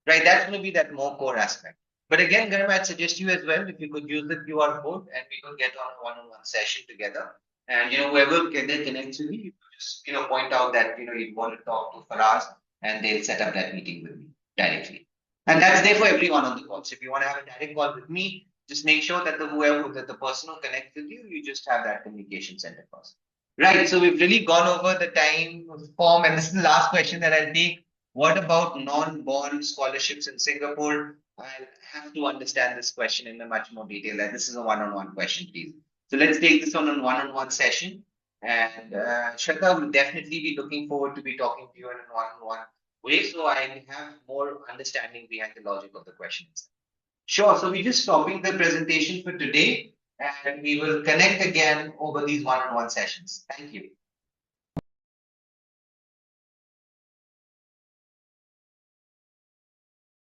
Right, that's going to be that more core aspect. But again, Garima, I'd suggest you as well if you could use the QR code and we could get on a one-on-one session together. And whoever connects with me, you could just point out that you want to talk to Faraz, and they'll set up that meeting with me directly. And that's there for everyone on the call. So if you want to have a direct call with me, just make sure that the person who connects with you, you just have that communication center first. Right. So we've really gone over the time form, and this is the last question that I'll take. What about non-bond scholarships in Singapore? I'll have to understand this question in a much more detail. And this is a one-on-one question, please. So let's take this on a one-on-one session. And Shweta will definitely be looking forward to be talking to you in a one-on-one way, so I have more understanding behind the logic of the questions. Sure. So we're just stopping the presentation for today, and we will connect again over these one-on-one sessions. Thank you.